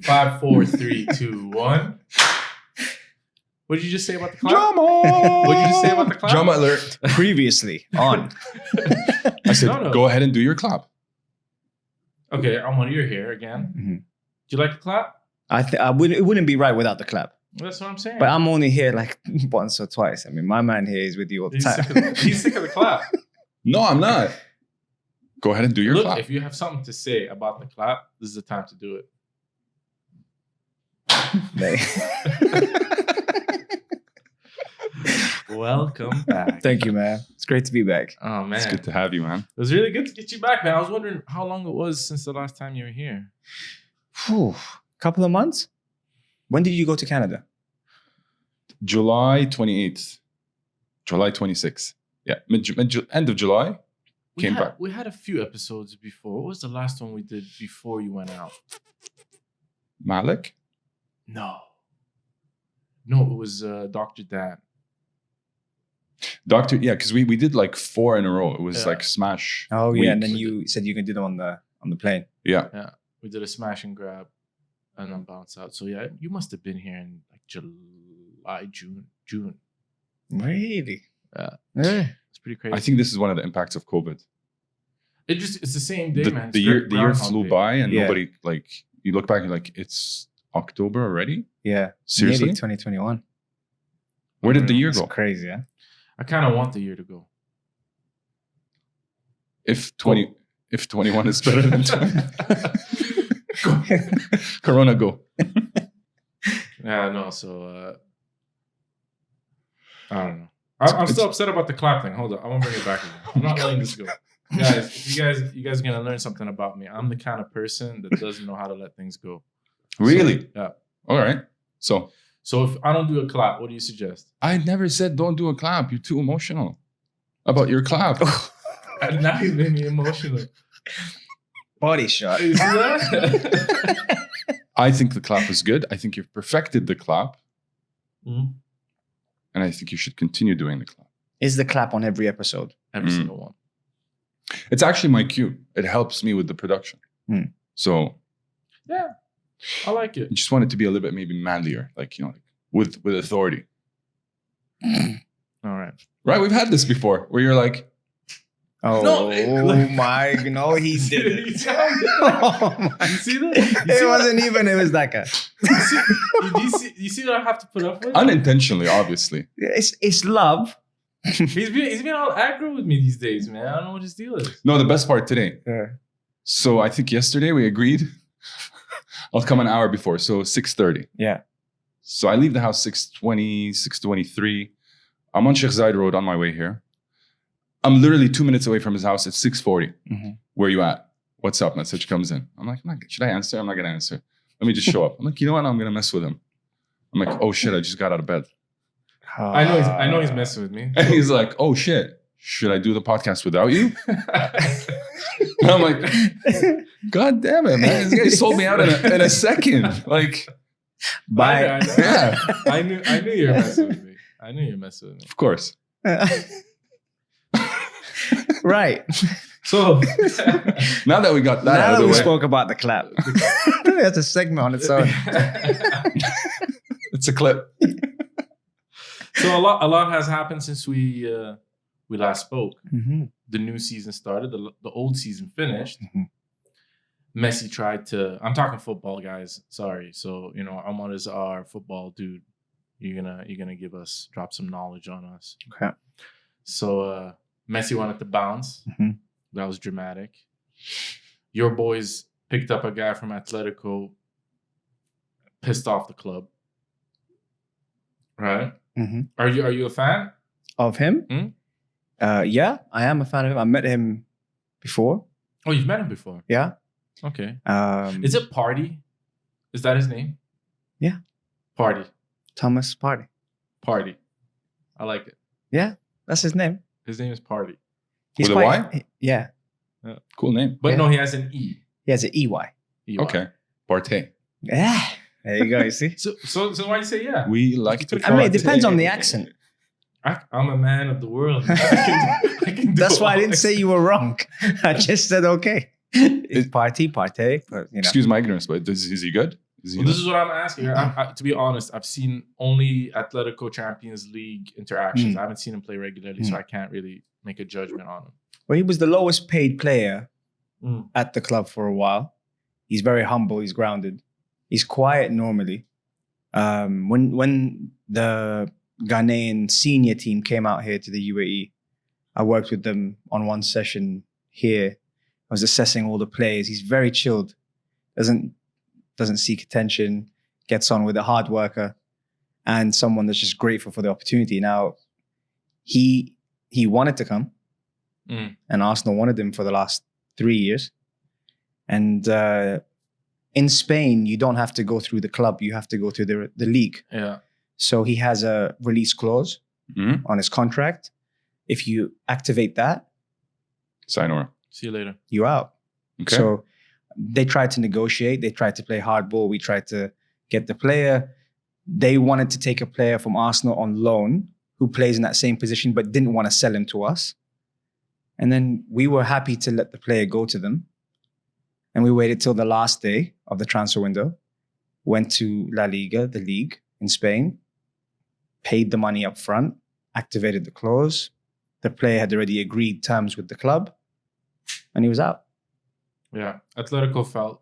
5, 4, 3, 2, 1. What did you just say about the clap? Drama! What did you just say about the clap? Drama alert. Previously on. I said, No. go ahead and do your clap. Okay, Omar, you're here again. Mhm. Do you like the clap? It wouldn't be right without the clap. That's what I'm saying. But I'm only here like once or twice. I mean, my man here is with you all the time. He's sick of the clap. No, I'm not. Go ahead and do your Look, clap. if you have something to say about the clap, this is the time to do it. Welcome back. Thank you, man. It's great to be back. Oh, man. It's good to have you, man. It was really good to get you back, man. I was wondering how long it was since the last time you were here. Whew. Couple of months? When did you go to Canada? July 28th. July 26th. Yeah, end of July. Came back. We had a few episodes before. What was the last one we did before you went out? Malik? No, it was Dr. Dan. Doctor, yeah, because we did like 4 in a row. It was like smash. Oh, yeah. week. And then you said you can do them on the plane. Yeah. We did a smash and grab and then bounce out. So, yeah, you must have been here in like July, June. Really? Yeah. Yeah. It's pretty crazy. I think this is one of the impacts of COVID. It's the same day, man. The year flew by and Yeah. nobody, like, you look back and you're like, it's October already? Yeah. Seriously? Nearly 2021. Where did the year It's go? crazy, yeah? I kind of want the year to go. If 21 is better than 20. Go. Corona, go. Yeah, no. So I don't know. I'm still upset about the clap thing. Hold on, I won't bring it back again. I'm not letting this go, guys. You guys are gonna learn something about me. I'm the kind of person that doesn't know how to let things go. Really? So, yeah. All right. So if I don't do a clap, what do you suggest? I never said don't do a clap. You're too emotional about your clap. And now you made me emotional. Body shot. You see that? I think the clap is good. I think you've perfected the clap. Mhm. And I think you should continue doing the clap. Is the clap on every episode? Every single one. It's actually my cue. It helps me with the production. So Yeah, I like I it. just want it to be a little bit maybe manlier, like, you know, like with authority. All right. Right? We've had this before where you're like, Oh, my. No, he didn't. You see that? You see It wasn't even. It was that guy. You see what I have to put up with? unintentionally, obviously. It's love. He's been all aggro with me these days, man. I don't know what his deal is. No, the best part today. Yeah. So I think yesterday we agreed I'll come an hour before. So 6:30. Yeah. So I leave the house 6:20, 6:23. I'm on Sheikh Zayed Road on my way here. I'm literally 2 minutes away from his house at 6:40. Mhm. Where you at? What's up? Message comes in. I'm like, should I answer? I'm not going to answer. Let me just show up. I'm like, you know what? I'm going to mess with him. I'm like, oh shit, I just got out of bed. I know he's messing with me. And he's like, oh shit, should I do the podcast without you? And I'm like, God damn it, man. This guy sold me out in a second. Like, Bye. yeah, I knew you were messing with me. I knew you were messing with me. of course. Right. So Now that we got that Now out of that the we way, spoke about the clap. That's a segment on its own. it's a clip. So a lot has happened since we last spoke. Mm-hmm. The new season started. The old season finished. Mhm. Messi tried to. I'm talking football, guys. Sorry. So Omar is our football dude. You're gonna drop some knowledge on us. Okay. So Messi wanted to bounce. Mhm. That was dramatic. Your boys picked up a guy from Atletico, pissed off the club. Right? Mm-hmm. Are you a fan? Of him? Yeah, I am a fan of him. I met him before. Oh, you've met him before. Yeah. Okay. Is Is it Party? Is that his name? Yeah. Party. Thomas Party? Party. I like it. Yeah, that's his name. His name is Party. He's With a quite, yeah. Cool name. But Yeah. no, he has an E. He has an EY. EY. Okay. Partey. Yeah. There you go, you see? So why you say yeah? We like to. I mean, it depends on the accent. I'm a man of the world. I can do That's why I didn't all say you were wrong. I just said, okay. It's party, but, Excuse my ignorance, but is he good? Well, this is what I'm asking. To be honest, I've seen only Atletico Champions League interactions. I haven't seen him play regularly, so I can't really make a judgment on him. Well, he was the lowest paid player at the club for a while. He's very humble. He's grounded. He's quiet normally. When the Ghanaian senior team came out here to the UAE, I worked with them on one session here. I was assessing all the players. He's very chilled. Doesn't seek attention, gets on with a hard worker, and someone that's just grateful for the opportunity. Now, he wanted to come, and Arsenal wanted him for the last 3 years. And in Spain, you don't have to go through the club; you have to go through the league. Yeah. So he has a release clause on his contract. If you activate that, Sayonara. See you later. you're out. Okay. So they tried to negotiate. They tried to play hardball. We tried to get the player. They wanted to take a player from Arsenal on loan who plays in that same position, but didn't want to sell him to us. And then we were happy to let the player go to them. And we waited till the last day of the transfer window, went to La Liga, the league in Spain, paid the money up front, activated the clause. The player had already agreed terms with the club, and he was out. Yeah, Atletico felt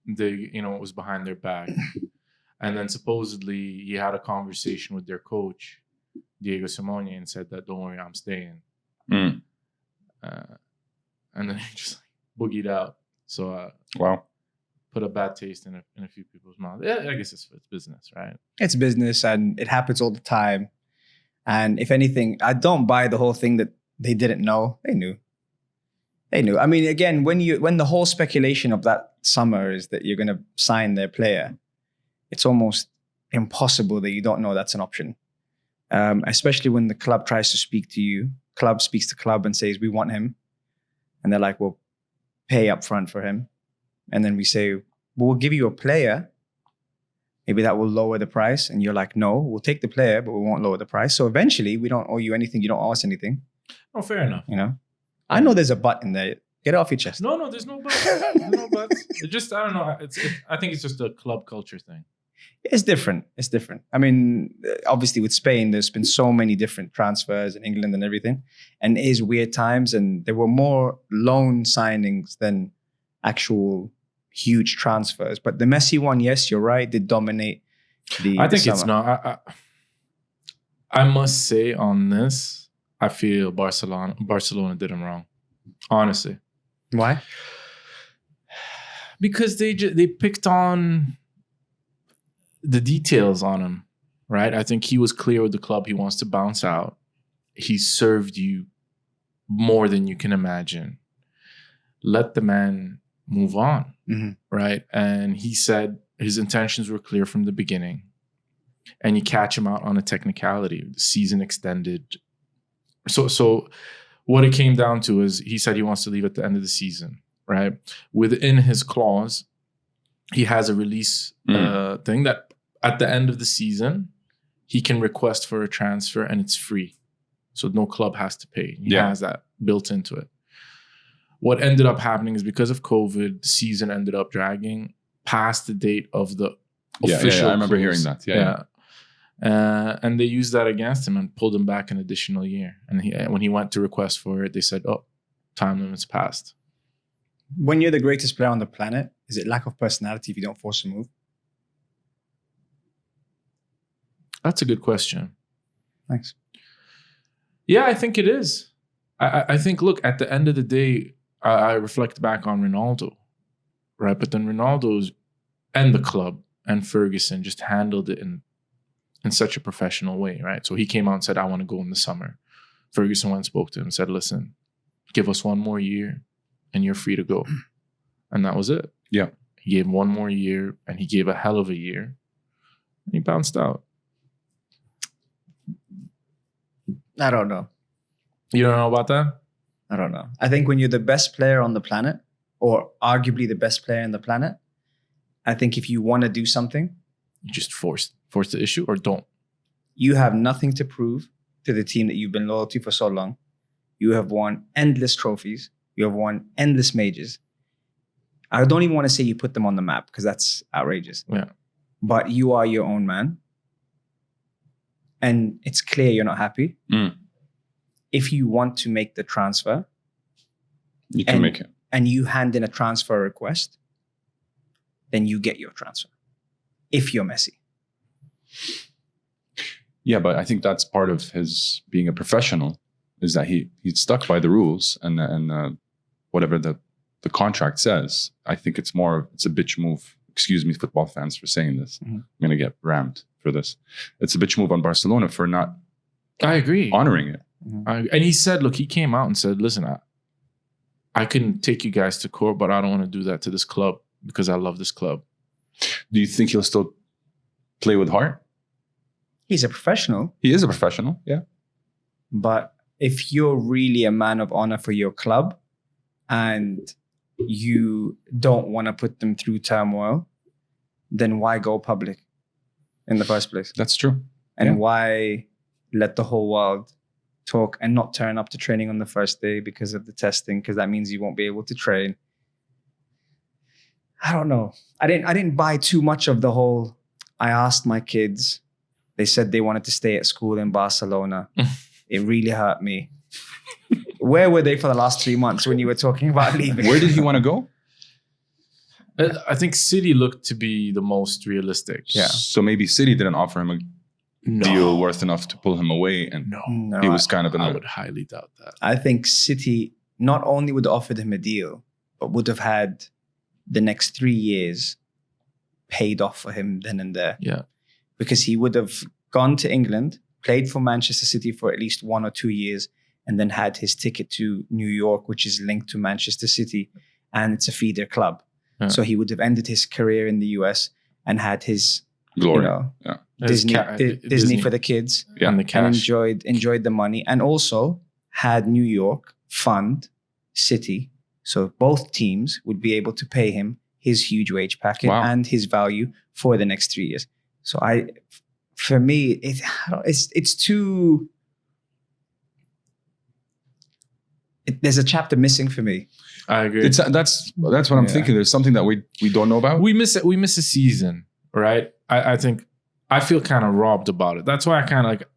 it was behind their back. And then supposedly he had a conversation with their coach, Diego Simeone, and said that, don't worry, I'm staying. And then he just boogied out. So Wow. put a bad taste in a few people's mouths. Yeah, I guess it's business, right? It's business, and it happens all the time. And if anything, I don't buy the whole thing that they didn't know. They knew. I mean, again, when the whole speculation of that summer is that you're going to sign their player, it's almost impossible that you don't know that's an option. Especially when the club tries to speak to you. Club speaks to club and says, we want him. And they're like, well, pay up front for him. And then we say, well, we'll give you a player. Maybe that will lower the price. And you're like, no, we'll take the player, but we won't lower the price. So eventually we don't owe you anything. You don't owe us anything. Oh, fair enough. I know there's a but in there. Get it off your chest. No, there's no buts. There's no buts. It just, I don't know. I think it's just a club culture thing. It's different. I mean, obviously with Spain, there's been so many different transfers in England and everything. And it is weird times. And there were more loan signings than actual huge transfers. But the Messi one, yes, you're right, did dominate I think it's not. I must say on this, I feel Barcelona did him wrong. Honestly. Why? Because they picked on the details on him, right? I think he was clear with the club. He wants to bounce out. He served you more than you can imagine. Let the man move on, right? And he said his intentions were clear from the beginning. And you catch him out on a technicality. The season extended. So what it came down to is he said he wants to leave at the end of the season, right? Within his clause, he has a release thing that at the end of the season, he can request for a transfer and it's free. So no club has to pay. He has that built into it. What ended up happening is because of COVID, the season ended up dragging past the date of the official. Yeah, I remember clause. hearing that. Yeah. And they used that against him and pulled him back an additional year. And when he went to request for it, they said, oh, time limit's passed. When you're the greatest player on the planet, is it lack of personality if you don't force a move? That's a good question. Thanks. Yeah, I think it is. I think, look, at the end of the day, I reflect back on Ronaldo, right? But then Ronaldo's and the club and Ferguson just handled it in such a professional way, right? So he came out and said, I want to go in the summer. Ferguson went and spoke to him and said, listen, give us one more year and you're free to go. And that was it. Yeah. He gave him one more year and he gave a hell of a year. And he bounced out. I don't know. You don't know about that? I don't know. I think when you're the best player on the planet, or arguably the best player on the planet, I think if you want to do something, You just force the issue or don't. You have nothing to prove to the team that you've been loyal to for so long. You have won endless trophies. You have won endless majors. I don't even want to say you put them on the map because that's outrageous. Yeah. but you are your own man, and it's clear you're not happy. If you want to make the transfer, You can make it. and you hand in a transfer request, then you get your transfer. If you're Messi. Yeah, but I think that's part of his being a professional, is that he's stuck by the rules and whatever the contract says. I think it's a bitch move. Excuse me, football fans, for saying this. I'm going to get rammed for this. It's a bitch move on Barcelona for not I agree. honoring it. And he said, look, he came out and said, listen, I can take you guys to court, but I don't want to do that to this club because I love this club. Do you think he'll still play with heart? He's a professional. He is a professional, yeah. But if you're really a man of honor for your club and you don't want to put them through turmoil, then why go public in the first place? That's true. And why let the whole world talk and not turn up to training on the first day because of the testing? Because that means you won't be able to train. I don't know. I didn't buy too much of the whole. I asked my kids. They said they wanted to stay at school in Barcelona. It really hurt me. Where were they for the last 3 months when you were talking about leaving? Where did he want to go? I think City looked to be the most realistic. Yeah. So maybe City didn't offer him a deal worth enough to pull him away, and No, he was kind of I would highly doubt that. I think City not only would have offered him a deal, but would have had the next 3 years paid off for him then and there. Yeah. Because he would have gone to England, played for Manchester City for at least 1 or 2 years, and then had his ticket to New York, which is linked to Manchester City, and it's a feeder club. Yeah. So he would have ended his career in the US and had his glory. Disney for the kids, And the and cash. enjoyed the money, and also had New York fund City, so both teams would be able to pay him his huge wage packet and his value for the next 3 years. So for me, it's too. There's a chapter missing for me. I agree. That's what I'm thinking. There's something that we don't know about. We miss it. We miss a season, right? I think I feel kind of robbed about it. That's why I kind of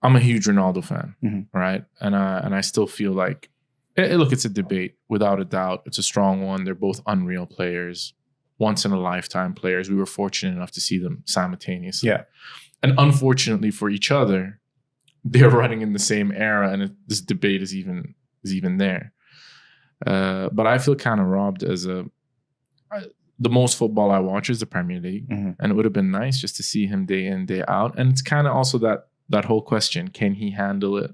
I'm a huge Ronaldo fan, right? And I still feel like, look, it's a debate without a doubt. It's a strong one. They're both unreal players, once in a lifetime players. We were fortunate enough to see them simultaneously. Yeah. And unfortunately for each other, they're running in the same era, and this debate is even there. But I feel kind of robbed as the most football I watch is the Premier League, and it would have been nice just to see him day in, day out. And it's kind of also that whole question: can he handle it?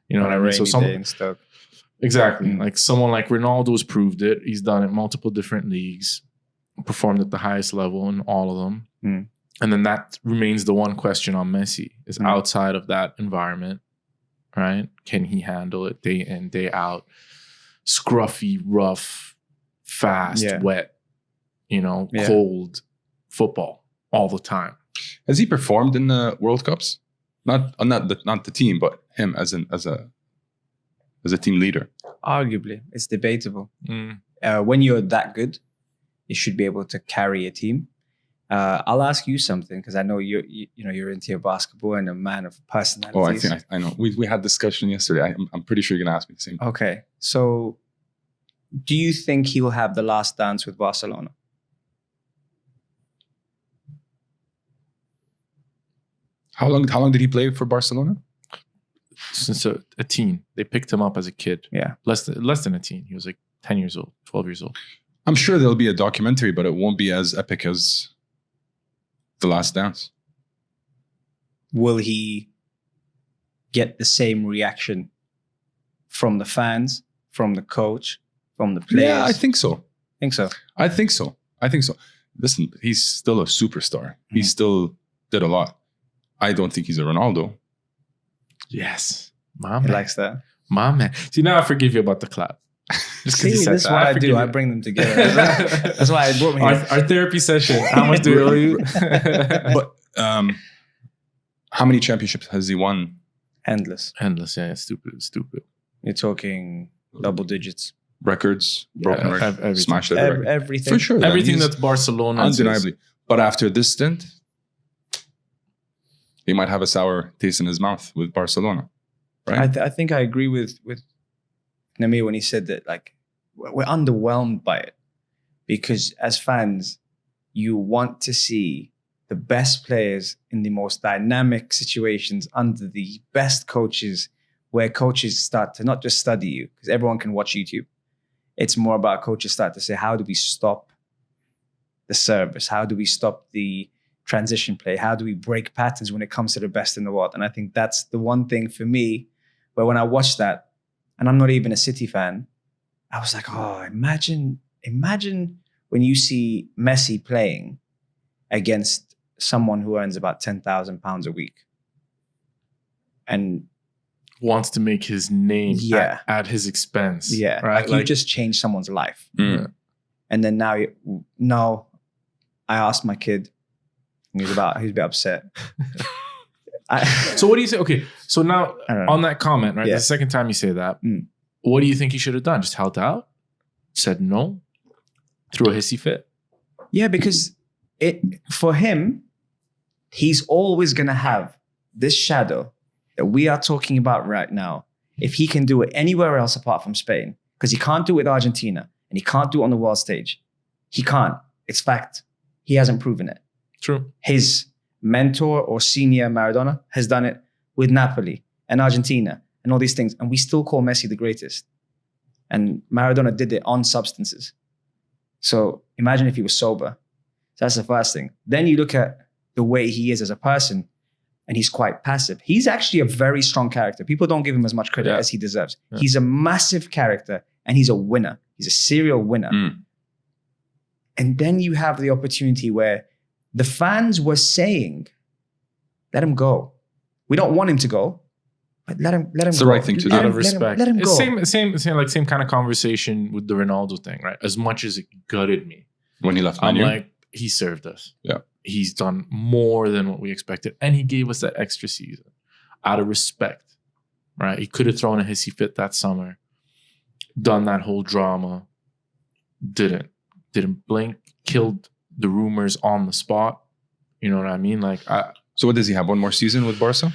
You know what I mean? So exactly, like someone like Ronaldo's proved it. He's done it multiple different leagues, performed at the highest level in all of them. And then that remains the one question on Messi is outside of that environment, right? Can he handle it day in, day out? Scruffy, rough, fast, wet, cold football all the time. Has he performed in the World Cups? Not the team, but him as a team leader. Arguably, it's debatable. When you're that good, you should be able to carry a team. I'll ask you something because I know you're into your basketball and a man of personalities. Oh, I know. We had discussion yesterday. I'm pretty sure you're gonna ask me the same. Okay, so do you think he will have the last dance with Barcelona? How long did he play for Barcelona? Since a teen. They picked him up as a kid. Yeah, less than a teen. He was like 10 years old, 12 years old. I'm sure there'll be a documentary, but it won't be as epic as The Last Dance. Will he get the same reaction from the fans, from the coach, from the players? Yeah, I think so. I think so. Listen, he's still a superstar. He still did a lot. I don't think he's a Ronaldo. Yes. My He man. likes that. My man. See, now I forgive you about the clap. Just 'cause you said that's that. what I forgive do. you. I bring them together. That's why I brought me here. Our therapy session. How much do we owe you? But how many championships has he won? Endless. Endless. Yeah, stupid. You're talking double digits. Records, broken records, everything. smashed every record. Everything. For sure. Everything He's that's Barcelona. undeniably. But after this stint, he might have a sour taste in his mouth with Barcelona, right? I think I agree with Namir when he said that, like, we're underwhelmed by it, because as fans, you want to see the best players in the most dynamic situations under the best coaches, where coaches start to not just study you, because everyone can watch YouTube. It's more about coaches start to say, how do we stop the service? How do we stop the transition play? How do we break patterns when it comes to the best in the world? And I think that's the one thing for me, where when I watched that, and I'm not even a City fan, I was like, oh, imagine when you see Messi playing against someone who earns about £10,000 a week and wants to make his name at his expense. Yeah, right. Like you just changed someone's life. Mm. And then now I asked my kid, and he's a bit upset. So what do you say? Okay, so now I don't know. on that comment, right? Yeah. The second time you say that, what do you think he should have done? Just held out? Said no? Threw a hissy fit? Yeah, because for him, he's always going to have this shadow that we are talking about right now. If he can do it anywhere else apart from Spain, because he can't do it with Argentina and he can't do it on the world stage. He can't. It's fact. He hasn't proven it. True. His mentor or senior Maradona has done it with Napoli and Argentina and all these things. And we still call Messi the greatest. And Maradona did it on substances. So imagine if he was sober. So that's the first thing. Then you look at the way he is as a person, and he's quite passive. He's actually a very strong character. People don't give him as much credit as he deserves. Yeah. He's a massive character, and he's a winner. He's a serial winner. And then you have the opportunity where the fans were saying, let him go. We don't want him to go, but let him it's go. The right thing to do. Out of respect. Let him go. Same kind of conversation with the Ronaldo thing, right? As much as it gutted me. When he left I'm Man U. like, he served us. Yeah. He's done more than what we expected. And he gave us that extra season out of respect, right? He could have thrown a hissy fit that summer, done that whole drama. Didn't blink, killed the rumors on the spot. You know what I mean? So what does he have? One more season with Barca?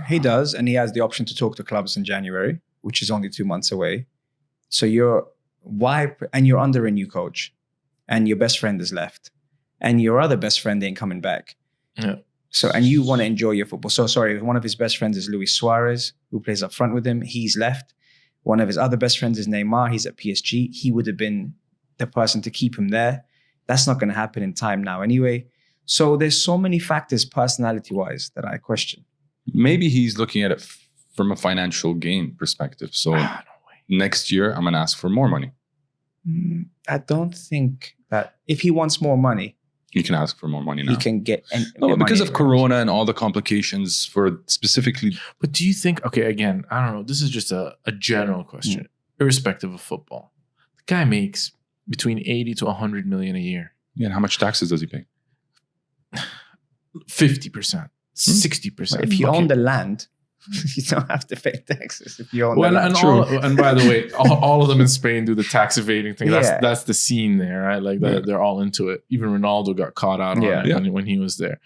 He does, and he has the option to talk to clubs in January, which is only 2 months away. So you're under a new coach, and your best friend is left, and your other best friend ain't coming back. Yeah. So, and you want to enjoy your football. So sorry, one of his best friends is Luis Suarez, who plays up front with him. He's left. One of his other best friends is Neymar. He's at PSG. He would have been the person to keep him there. That's not going to happen in time now anyway. So there's so many factors personality-wise that I question. Maybe he's looking at it from a financial gain perspective. So next year, I'm going to ask for more money. I don't think that if he wants more money, you can ask for more money now. He can get because of Corona and all the complications for specifically. But do you think, okay, again, I don't know, this is just a general question, irrespective of football. The guy makes between 80 to 100 million a year. Yeah, and how much taxes does he pay? 50%, 60%. If you own the land, you don't have to pay taxes. If you own the land. And by the way, all of them in Spain do the tax evading thing. That's the scene there, right? Like they're all into it. Even Ronaldo got caught out on it when he was there.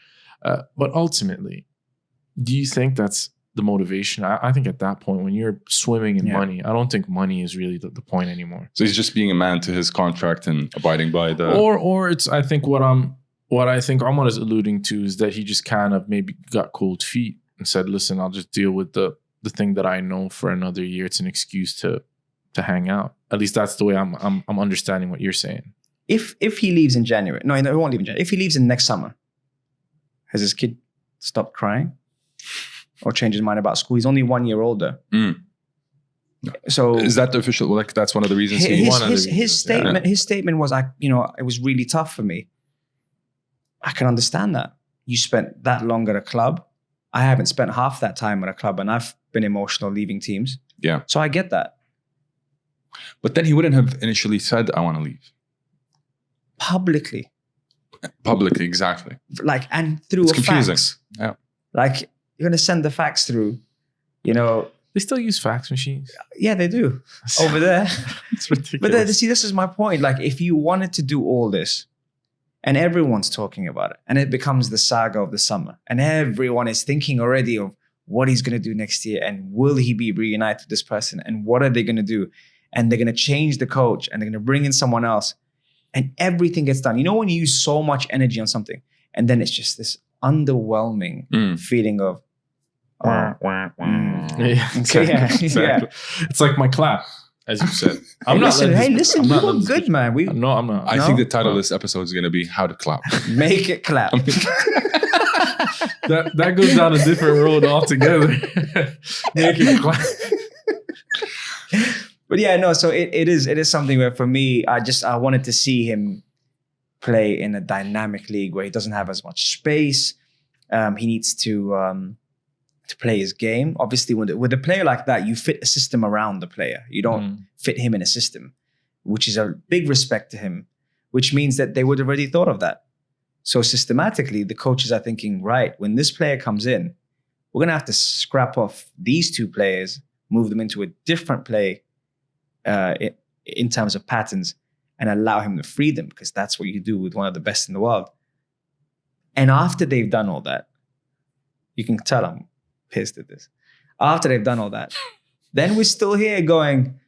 But ultimately, do you think that's the motivation? I think at that point, when you're swimming in money, I don't think money is really the point anymore. So he's just being a man to his contract and abiding by the. Or it's, I think what I think Omar is alluding to is that he just kind of maybe got cold feet and said, listen, I'll just deal with the thing that I know for another year. It's an excuse to hang out. At least that's the way I'm understanding what you're saying. If he leaves in January, no, he won't leave in January. If he leaves in next summer, has his kid stopped crying or changed his mind about school? He's only 1 year older. So is that the official? Like that's one of the reasons. His statement was, it was really tough for me. I can understand that. You spent that long at a club. I haven't spent half that time at a club, and I've been emotional leaving teams. Yeah. So I get that. But then he wouldn't have initially said, I want to leave. Publicly, exactly. And through it's a confusing. fax. Yeah. You're going to send the fax through, They still use fax machines. Yeah, they do. Over there. It's ridiculous. But see, this is my point. If you wanted to do all this, And everyone's talking about it. And it becomes the saga of the summer. And everyone is thinking already of what he's going to do next year. And will he be reunited with this person? And what are they going to do? And they're going to change the coach and they're going to bring in someone else. And everything gets done. You know, when you use so much energy on something and then it's just this underwhelming feeling of, Yeah, exactly. Yeah. It's like my clap, as you said. Listen, we were good, man. No, I'm not. I think the title of this episode is going to be How to Clap. Make it clap. that goes down a different road altogether. Make it clap. But yeah, no, so it is something where for me, I wanted to see him play in a dynamic league where he doesn't have as much space. He needs to play his game. Obviously, with a player like that, you fit a system around the player. You don't fit him in a system, which is a big respect to him, which means that they would have already thought of that. So systematically, the coaches are thinking, right, when this player comes in, we're going to have to scrap off these two players, move them into a different play in terms of patterns, and allow him to free them, because that's what you do with one of the best in the world. And after they've done all that, you can tell I'm pissed at this. After they've done all that, then we're still here going,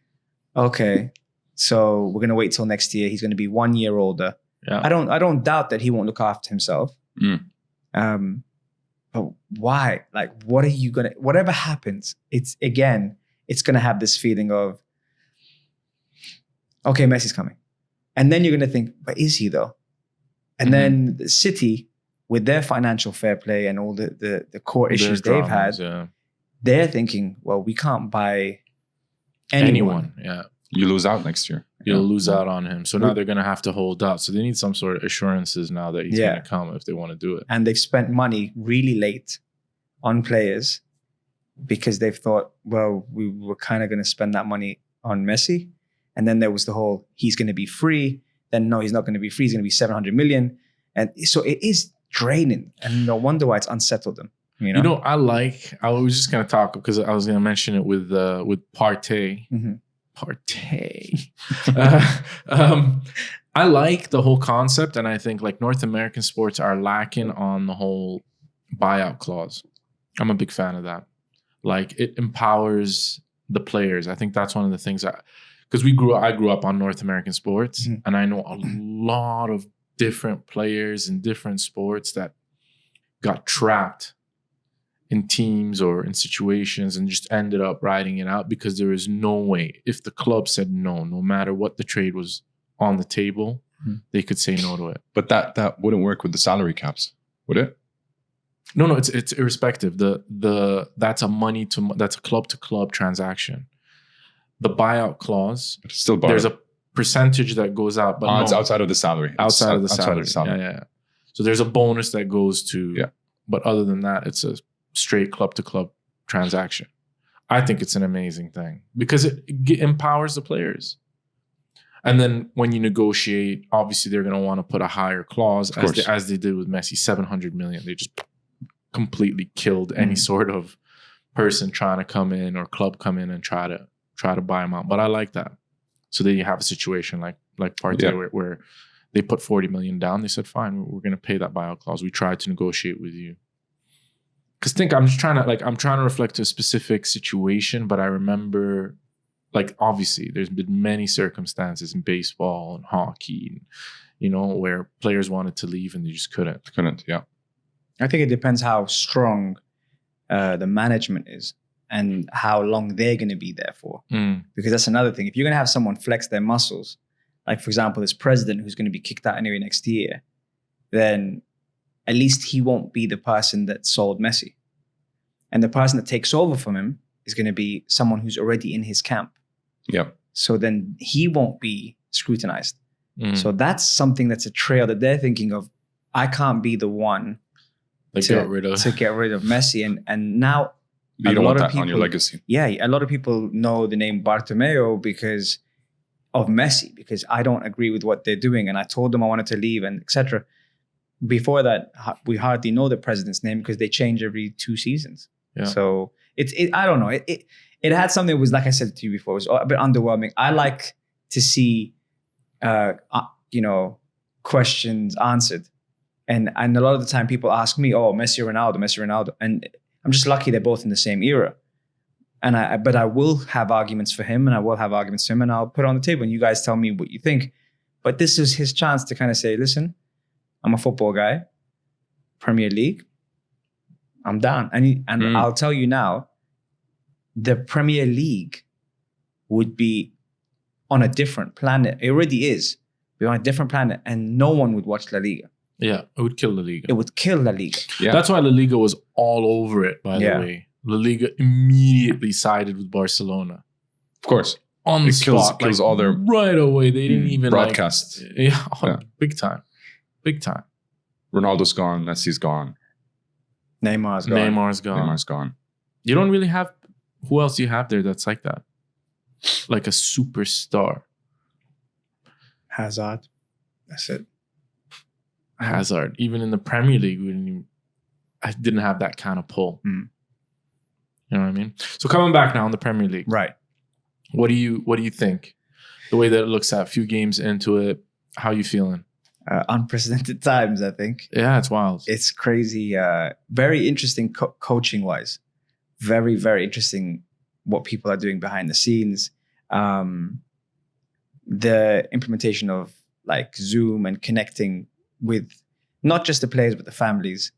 okay, so we're going to wait till next year. He's going to be 1 year older. Yeah. I don't doubt that he won't look after himself. But why? Like, what are you going to, whatever happens, it's going to have this feeling of, okay, Messi's coming. And then you're going to think, but is he though? And then the City, with their financial fair play and all the core issues they've had, they're thinking, well, we can't buy anyone. Yeah. You lose out next year. You'll lose out on him. So now they're going to have to hold out. So they need some sort of assurances now that he's going to come if they want to do it. And they've spent money really late on players because they've thought, well, we were kind of going to spend that money on Messi. And then there was the whole, he's going to be free. Then no, he's not going to be free. He's going to be 700 million. And so it is draining. And no wonder why it's unsettled them. You know, I was just going to talk because I was going to mention it with Partey. Partey. I like the whole concept. And I think like North American sports are lacking on the whole buyout clause. I'm a big fan of that. Like it empowers the players. I think that's one of the things because I grew up on North American sports, and I know a lot of different players in different sports that got trapped in teams or in situations and just ended up riding it out because there is no way. If the club said no matter what the trade was on the table, they could say no to it. But that wouldn't work with the salary caps, would it? No, it's irrespective. That's a club to club transaction. The buyout clause, but it's still there's a percentage that goes out, but it's outside of the salary. Outside of the salary. Yeah. So there's a bonus that goes to, but other than that, it's a straight club to club transaction. I think it's an amazing thing because it empowers the players. And then when you negotiate, obviously they're going to want to put a higher clause as they did with Messi, 700 million. They just completely killed any sort of person trying to come in or club come in and try to buy him out. But I like that. So then you have a situation like Partey where they put 40 million down. They said, fine, we're going to pay that buyout clause. We tried to negotiate with you. Because I'm trying to reflect a specific situation, but I remember, like, obviously there's been many circumstances in baseball and hockey, where players wanted to leave and they just couldn't. Yeah. I think it depends how strong the management is and how long they're going to be there for. Because that's another thing. If you're going to have someone flex their muscles, like, for example, this president who's going to be kicked out anyway next year, then at least he won't be the person that sold Messi. And the person that takes over from him is going to be someone who's already in his camp. Yep. So then he won't be scrutinized. So that's something that's a trail that they're thinking of. I can't be the one to get rid of Messi. And now you don't want that on your legacy. Yeah, a lot of people know the name Bartomeu because of Messi, because I don't agree with what they're doing. And I told them I wanted to leave and etc. Before that, we hardly know the president's name because they change every 2 seasons. Yeah. So I don't know. It had something that was, like I said to you before, it was a bit underwhelming. I like to see, cool questions answered. And a lot of the time people ask me, oh, Messi or Ronaldo. And I'm just lucky they're both in the same era. But I will have arguments for him and I will have arguments for him and I'll put it on the table and you guys tell me what you think. But this is his chance to kind of say, listen, I'm a football guy, Premier League, I'm down. And I'll tell you now, the Premier League would be on a different planet. It already is. We're on a different planet and no one would watch La Liga. Yeah, it would kill La Liga. It would kill La Liga. Yeah. That's why La Liga was all over it, by the way. La Liga immediately sided with Barcelona. Of course. On the It spot. kills all their right away. They didn't even broadcast. Yeah, Yeah. Big time. Big time. Ronaldo's gone. Messi's gone. Neymar's gone. Neymar's gone. You don't really have... Who else do you have there that's like that? Like a superstar. Hazard. That's it. Hazard. Even in the Premier League, I didn't have that kind of pull. Mm. You know what I mean? So coming back now in the Premier League. Right. What do you think? The way that it looks at a few games into it, how you feeling? Unprecedented times, I think. Yeah, it's wild. It's crazy. Very interesting coaching-wise. Very, very interesting what people are doing behind the scenes. The implementation of like Zoom and connecting with not just the players, but the families.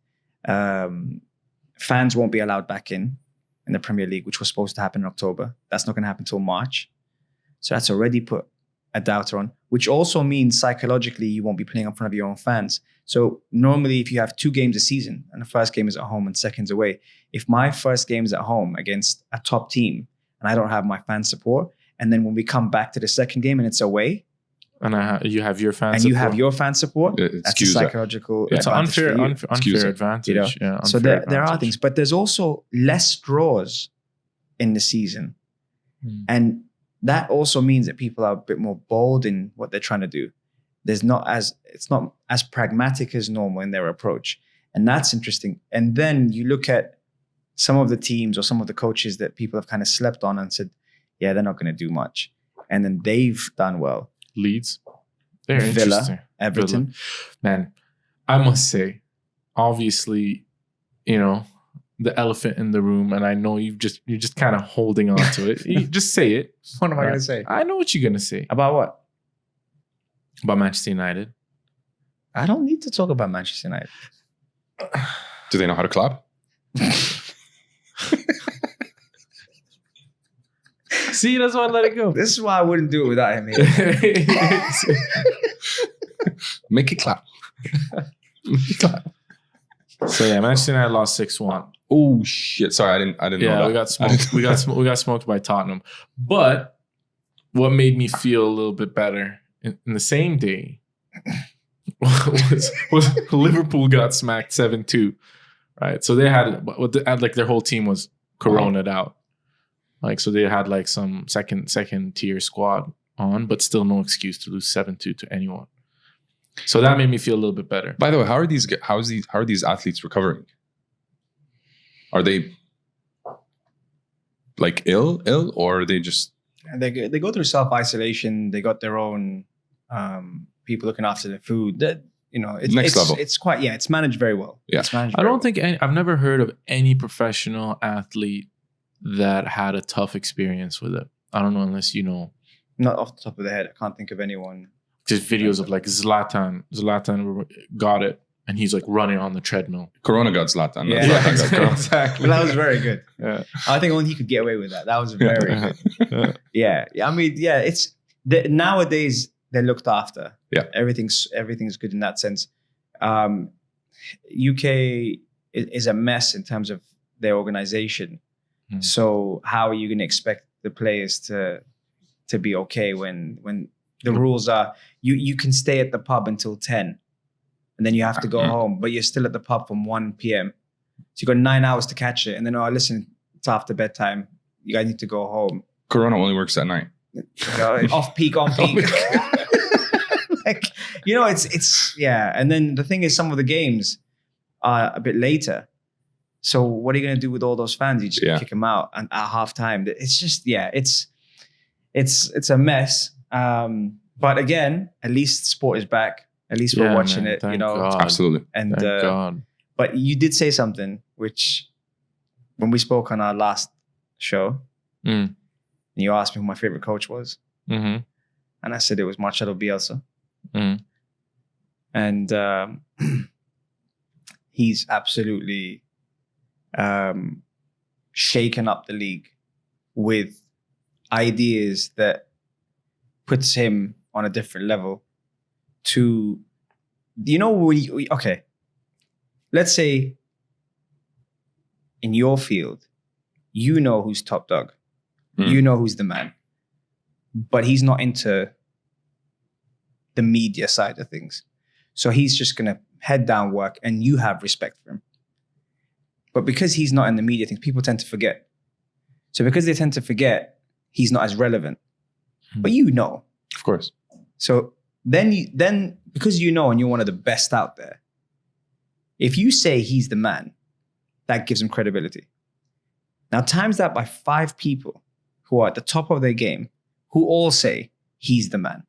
Fans won't be allowed back in the Premier League, which was supposed to happen in October. That's not going to happen until March. So that's already put a doubter on, which also means psychologically you won't be playing in front of your own fans. So normally if you have 2 games a season and the first game is at home and second's away, if my first game is at home against a top team and I don't have my fan support, and then when we come back to the second game and it's away, and you have your fan and support. you have your fan support, It that's a skews it. psychological It's an advantage for you. unfair advantage. You know? Yeah, So unfair there are advantage. things, but there's also less draws in the season. Mm. And that also means that people are a bit more bold in what they're trying to do. It's not as pragmatic as normal in their approach. And that's interesting. And then you look at some of the teams or some of the coaches that people have kind of slept on and said, yeah, they're not going to do much. And then they've done well. Leeds. They're Villa, interesting. Everton. Villa. Man, I must say, obviously, the elephant in the room, and I know you're just kind of holding on to it. You just say it. What am I going to say? I know what you're gonna say About what? about Manchester United. I don't need to talk about Manchester United. Do they know how to clap? See, that's why I let it go. This is why I wouldn't do it without him here. Make it clap. So yeah, Manchester United lost 6-1. Oh shit! Sorry, I didn't know Yeah, that. we got smoked. We got smoked by Tottenham. But what made me feel a little bit better in the same day was Liverpool got smacked 7-2. Right, so they had like their whole team was corona'd out. Like, so they had like some second tier squad on, but still no excuse to lose 7-2 to anyone. So that made me feel a little bit better. By the way, how are these athletes recovering? Are they like ill, or are they just? They go through self-isolation. They got their own people looking after their food. Next level. It's quite, it's managed very well. Yeah. It's managed I very don't think I've never heard of any professional athlete that had a tough experience with it. I don't know unless you know. Not off the top of the head. I can't think of anyone. Just videos of like Zlatan. Zlatan got it, and he's like running on the treadmill. Corona got Zlatan. Yeah. Zlatan got Corona. Exactly. But that was very good. Yeah. I think only he could get away with that. That was very good. Yeah. I mean, it's nowadays they're looked after. Yeah. Everything's good in that sense. UK is a mess in terms of their organization. So how are you going to expect the players to be okay when the rules are you can stay at the pub until 10 and then you have to go home, but you're still at the pub from 1 p.m. So you got 9 hours to catch it, and then listen, it's after bedtime. You guys need to go home. Corona only works at night. Off peak, on peak. It's and then the thing is, some of the games are a bit later. So what are you going to do with all those fans? You just kick them out at halftime. It's just, it's a mess. But again, at least sport is back. At least we're watching man, it, thank you know. God. Absolutely. And Thank God. but you did say something which, when we spoke on our last show, Mm. you asked me who my favorite coach was, Mm-hmm. and I said it was Marcelo Bielsa, Mm. and he's absolutely shaken up the league with ideas that puts him on a different level. To, you know, okay, let's say in your field, you know who's top dog, you know who's the man, but he's not into the media side of things. So he's just going to head down work and you have respect for him. But because he's not in the media things, people tend to forget. So because they tend to forget, he's not as relevant. But you know. Of course. So then because you know and you're one of the best out there, if you say he's the man, that gives him credibility. Now times that by 5 people who are at the top of their game, who all say he's the man.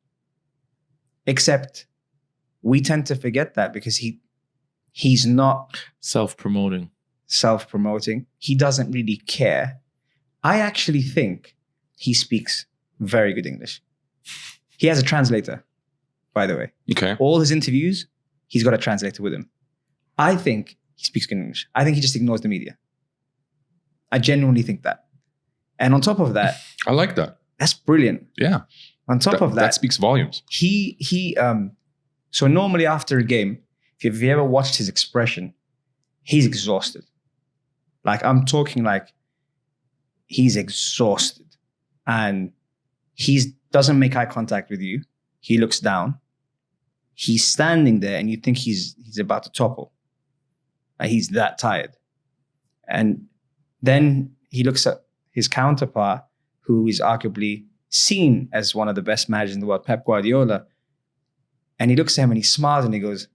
Except we tend to forget that because he's not Self-promoting. self-promoting. He doesn't really care. I actually think he speaks very good English. He has a translator, by the way. Okay. All his interviews, he's got a translator with him. I think he speaks good English. I think he just ignores the media. I genuinely think that. And on top of that, I like that. that's brilliant. Yeah. On top of that speaks volumes. So normally after a game, if you ever watched his expression, he's exhausted. Like I'm talking like he's exhausted and he doesn't make eye contact with you. He looks down. He's standing there and you think he's about to topple. Like he's that tired. And then he looks at his counterpart, who is arguably seen as one of the best managers in the world, Pep Guardiola. And he looks at him and he smiles and he goes,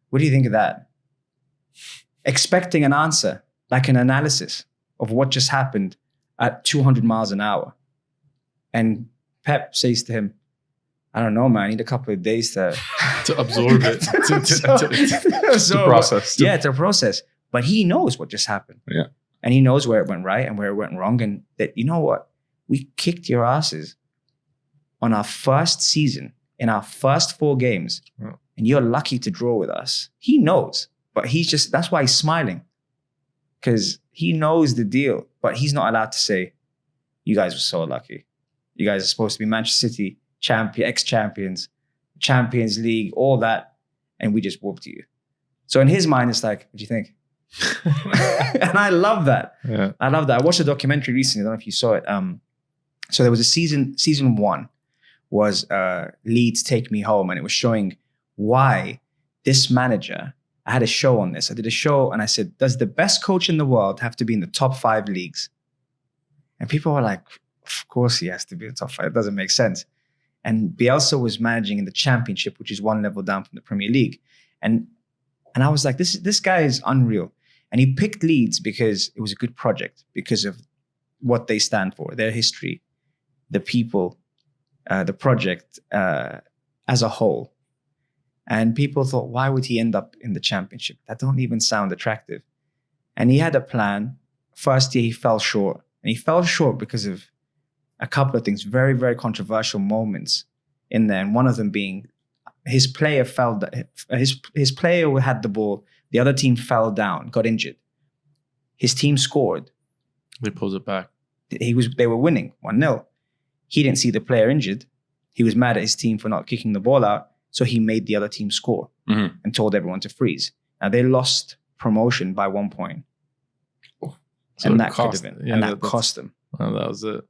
"What do you think of that?" Expecting an answer, like an analysis of what just happened at 200 miles an hour. And Pep says to him, "I don't know, man. I need a couple of days to absorb it. to process. Yeah, to process. But he knows what just happened. Yeah. And he knows where it went right and where it went wrong. And that, you know what? We kicked your asses on our first season, in our first 4 games. Yeah. And you're lucky to draw with us." He knows, but that's why he's smiling. Because he knows the deal, but he's not allowed to say, "You guys were so lucky. You guys are supposed to be Manchester City ex-champions, Champions League, all that. And we just whooped you." So in his mind, it's like, "What do you think?" And I love that. Yeah. I love that. I watched a documentary recently. I don't know if you saw it. So there was a season 1 was Leeds Take Me Home, and it was showing why this manager, I had a show on this. I did a show and I said, does the best coach in the world have to be in the top 5 leagues? And people were like, of course he has to be in the top 5. It doesn't make sense. And Bielsa was managing in the Championship, which is 1 level down from the Premier League. And I was like, this guy is unreal. And he picked Leeds because it was a good project, because of what they stand for, their history, the people, the project as a whole. And people thought, why would he end up in the Championship? That don't even sound attractive. And he had a plan. First year, he fell short. And he fell short because of a couple of things, very, very controversial moments in there. And one of them being his player his player had the ball. The other team fell down, got injured. His team scored. They pulls it back. They were winning 1-0. He didn't see the player injured. He was mad at his team for not kicking the ball out. So he made the other team score and told everyone to freeze. Now they lost promotion by 1 point. So and it that could cost- have been. yeah, and that- that cost them. Well, that was it.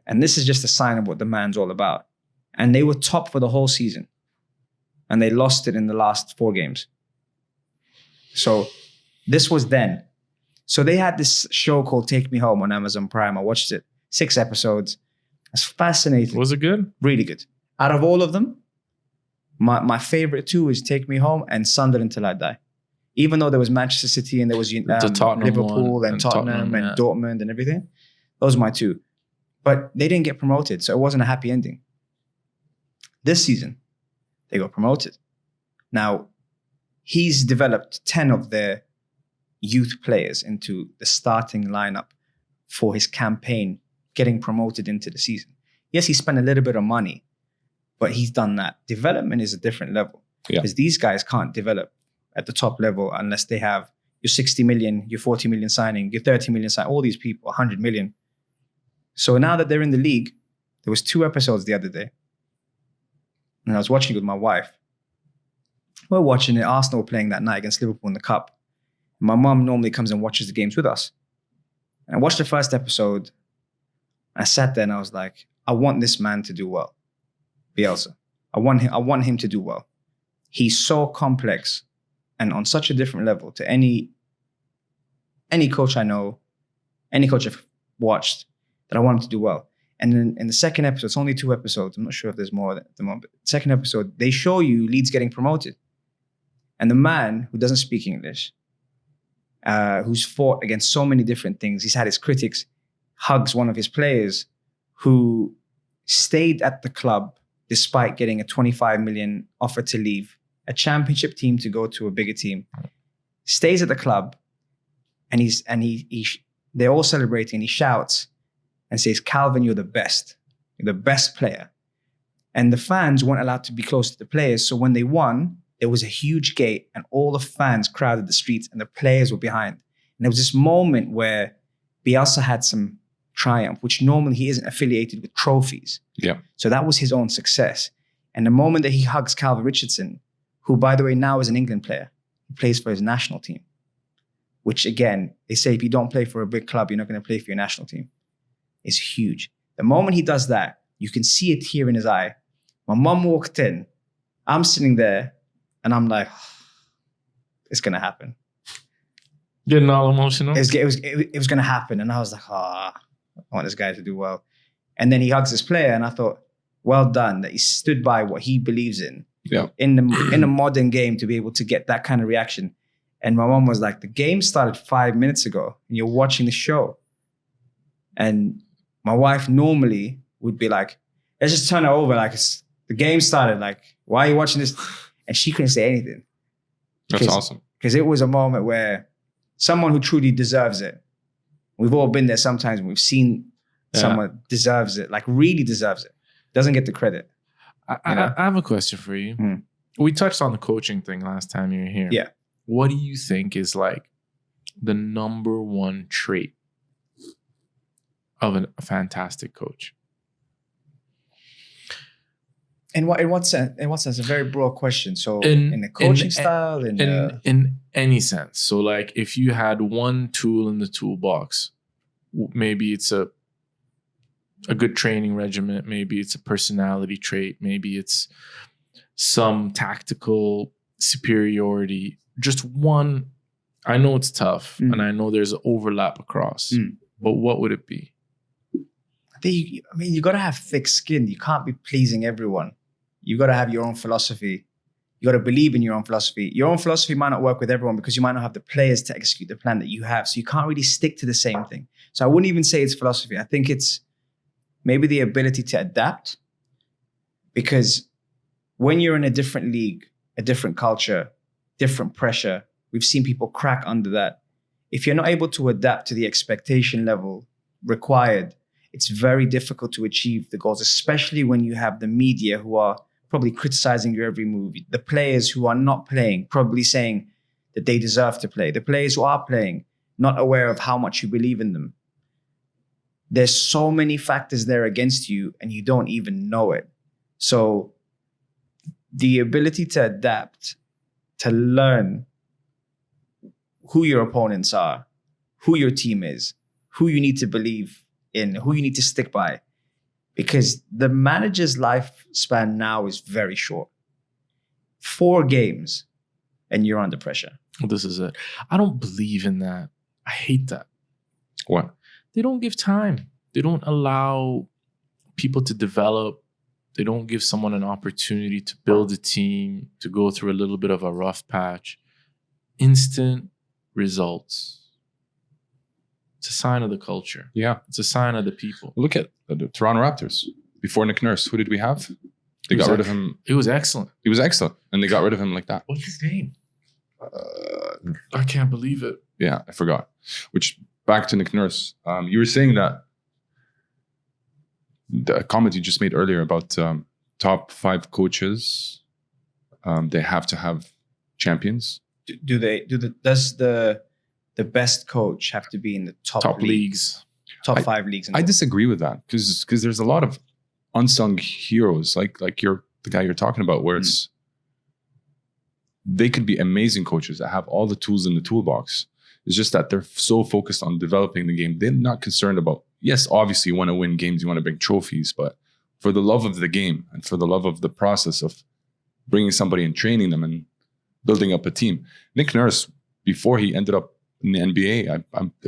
And this is just a sign of what the man's all about. And they were top for the whole season. And they lost it in the last 4 games. So this was then. So they had this show called Take Me Home on Amazon Prime. I watched it. 6 episodes. It's fascinating. Was it good? Really good. Out of all of them, my favorite 2 is Take Me Home and Sunderland Till I Die. Even though there was Manchester City and there was Tottenham Liverpool one, and Tottenham and yeah. Dortmund and everything. Those are my 2. But they didn't get promoted, so it wasn't a happy ending. This season, they got promoted. Now, he's developed 10 of their youth players into the starting lineup for his campaign getting promoted into the season. Yes, he spent a little bit of money, but he's done that. Development is a different level because these guys can't develop at the top level unless they have your 60 million, your 40 million signing, your 30 million signing, all these people, 100 million. So now that they're in the league, there was 2 episodes the other day, and I was watching it with my wife. We're watching it. Arsenal were playing that night against Liverpool in the Cup. My mum normally comes and watches the games with us. And I watched the first episode. I sat there and I was like, I want this man to do well. Bielsa. I want him to do well. He's so complex and on such a different level to any coach I know, any coach I've watched, that I want him to do well. And then in the second episode, it's only 2 episodes. I'm not sure if there's more at the moment. But second episode, they show you Leeds getting promoted. And the man who doesn't speak English, who's fought against so many different things, he's had his critics, hugs one of his players who stayed at the club despite getting a 25 million offer to leave, a championship team to go to a bigger team, stays at the club, and they're all celebrating. He shouts and says, "Calvin, you're the best. You're the best player." And the fans weren't allowed to be close to the players. So when they won, there was a huge gate and all the fans crowded the streets and the players were behind. And there was this moment where Bielsa had some triumph, which normally he isn't affiliated with trophies. Yeah. So that was his own success. And the moment that he hugs Calvin Richardson, who, by the way, now is an England player, he plays for his national team, which again, they say if you don't play for a big club, you're not going to play for your national team, is huge. The moment he does that, you can see a tear in his eye. My mum walked in. I'm sitting there and I'm like, it's going to happen. Getting all emotional? It was going to happen. And I was like, I want this guy to do well. And then he hugs his player and I thought, well done, that he stood by what he believes in. Yeah. In the modern game to be able to get that kind of reaction. And my mom was like, the game started 5 minutes ago and you're watching the show. And my wife normally would be like, let's just turn it over. Like the game started. Like, why are you watching this? And she couldn't say anything. That's awesome. Because it was a moment where someone who truly deserves it. We've all been there sometimes when we've seen someone deserves it, like really deserves it. Doesn't get the credit. I have a question for you. We touched on the coaching thing last time you were here. Yeah. What do you think is like the number one trait of a fantastic coach? In what sense? A very broad question. So in the coaching style, in any sense. So like if you had one tool in the toolbox, maybe it's a good training regimen, maybe it's a personality trait, maybe it's some tactical superiority. Just one. I know it's tough, and I know there's an overlap across. But what would it be? You got to have thick skin. You can't be pleasing everyone. You got to have your own philosophy. You got to believe in your own philosophy. Your own philosophy might not work with everyone because you might not have the players to execute the plan that you have. So you can't really stick to the same thing. So I wouldn't even say it's philosophy. I think it's maybe the ability to adapt, because when you're in a different league, a different culture, different pressure, we've seen people crack under that. If you're not able to adapt to the expectation level required, it's very difficult to achieve the goals, especially when you have the media who are probably criticizing your every move, the players who are not playing, probably saying that they deserve to play, the players who are playing, not aware of how much you believe in them. There's so many factors there against you and you don't even know it. So the ability to adapt, to learn who your opponents are, who your team is, who you need to believe in, who you need to stick by. Because the manager's lifespan now is very short. 4 games and you're under pressure. This is it. I don't believe in that. I hate that. What? They don't give time. They don't allow people to develop. They don't give someone an opportunity to build a team, to go through a little bit of a rough patch. Instant results. It's a sign of the culture. Yeah. It's a sign of the people. Look at the Toronto Raptors. Before Nick Nurse, who did we have? They got rid of him. It was excellent. He was excellent, and they got rid of him like that. What's his name? I can't believe it. Yeah, I forgot. Which, back to Nick Nurse. You were saying that the comment you just made earlier about top 5 coaches, they have to have champions. Does the best coach have to be in the top leagues? Top 5 leagues? I disagree with that because there's a lot of unsung heroes like the guy you're talking about, where it's they could be amazing coaches that have all the tools in the toolbox. It's just that they're so focused on developing the game. They're not concerned about, yes, obviously you want to win games, you want to bring trophies, but for the love of the game and for the love of the process of bringing somebody and training them and building up a team. Nick Nurse, before he ended up in the NBA,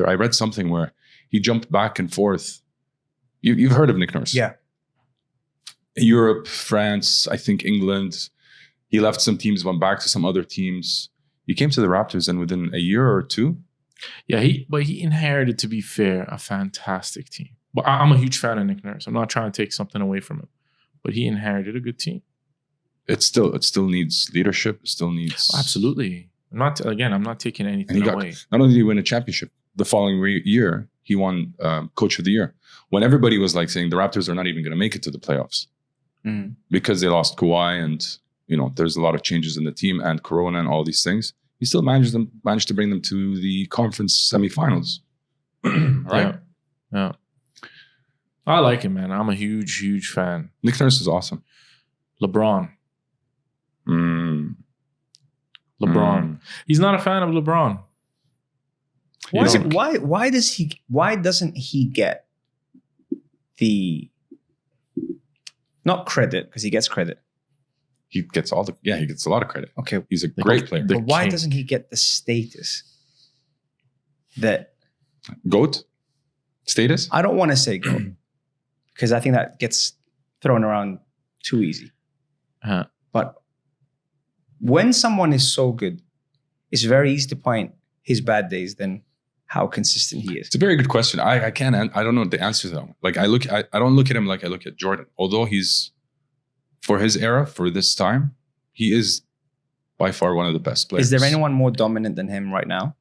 I read something where he jumped back and forth. You've heard of Nick Nurse? Yeah. Europe, France, I think England. He left some teams, went back to some other teams. He came to the Raptors, and within a year or two. Yeah, he inherited, to be fair, a fantastic team. But I'm a huge fan of Nick Nurse. I'm not trying to take something away from him, but he inherited a good team. It still needs leadership. It still needs absolutely. I'm not taking anything away. Not only did he win a championship, the following year he won Coach of the Year. When everybody was like saying the Raptors are not even going to make it to the playoffs because they lost Kawhi and there's a lot of changes in the team and Corona and all these things. He still managed to bring them to the conference semifinals. Right? Yeah. I like him, man. I'm a huge, huge fan. Nick Nurse is awesome. LeBron. He's not a fan of LeBron. Why doesn't he get the not credit, because he gets credit. He gets a lot of credit. Okay. He's a great player. But why doesn't he get the status that GOAT status? I don't want to say GOAT because I think that gets thrown around too easy. But when someone is so good, it's very easy to point his bad days than how consistent he is. It's a very good question. I don't know the answer to that one. Like I don't look at him like I look at Jordan. Although he's, for his era, for this time, he is by far one of the best players. Is there anyone more dominant than him right now?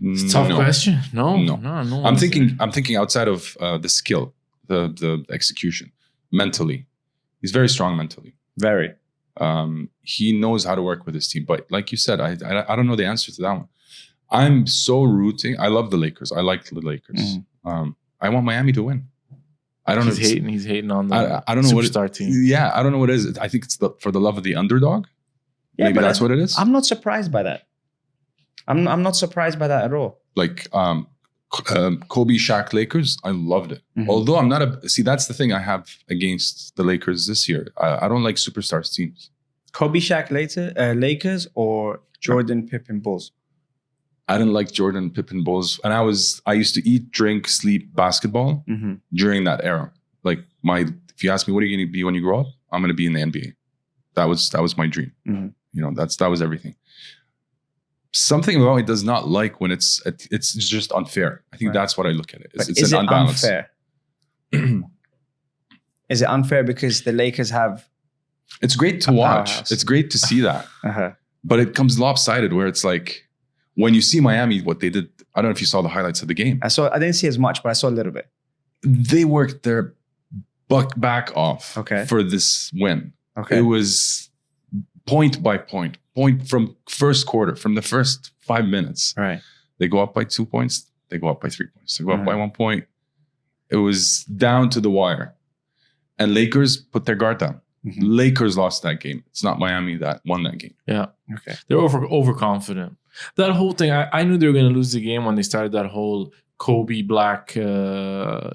It's a tough question. No. I'm thinking outside of the skill, the execution, mentally. He's very strong mentally. Very. He knows how to work with his team. But like you said, I don't know the answer to that one. I'm so rooting. I love the Lakers. I like the Lakers. I want Miami to win. I don't know. He's hating on the I don't know superstar team. Yeah, I don't know what it is. I think it's for the love of the underdog. Yeah, maybe that's what it is. I'm not surprised by that. I'm not surprised by that at all. Like Kobe, Shaq, Lakers, I loved it. Although I'm not that's the thing I have against the Lakers this year. I don't like superstars teams. Kobe, Shaq, Lakers, or Jordan, Pippen, Bulls? I didn't like Jordan, Pippen, Bulls. And I used to eat, drink, sleep basketball during that era. Like if you ask me, what are you going to be when you grow up? I'm going to be in the NBA. That was my dream. That was everything. Something about me does not like when it's just unfair. I think that's what I look at it. It's an unbalance. Unfair? Is it unfair because the Lakers have? It's great to watch. Powerhouse. It's great to see that. But it comes lopsided where it's like when you see Miami, what they did. I don't know if you saw the highlights of the game. I didn't see as much, but I saw a little bit. They worked their back off for this win. It was point by point from first quarter, from the first 5 minutes. Right. They go up by 2 points. They go up by 3 points. They go up by 1 point. It was down to the wire. And Lakers put their guard down. Lakers lost that game. It's not Miami that won that game. Yeah. Okay. They're overconfident. That whole thing, I knew they were going to lose the game when they started that whole Kobe black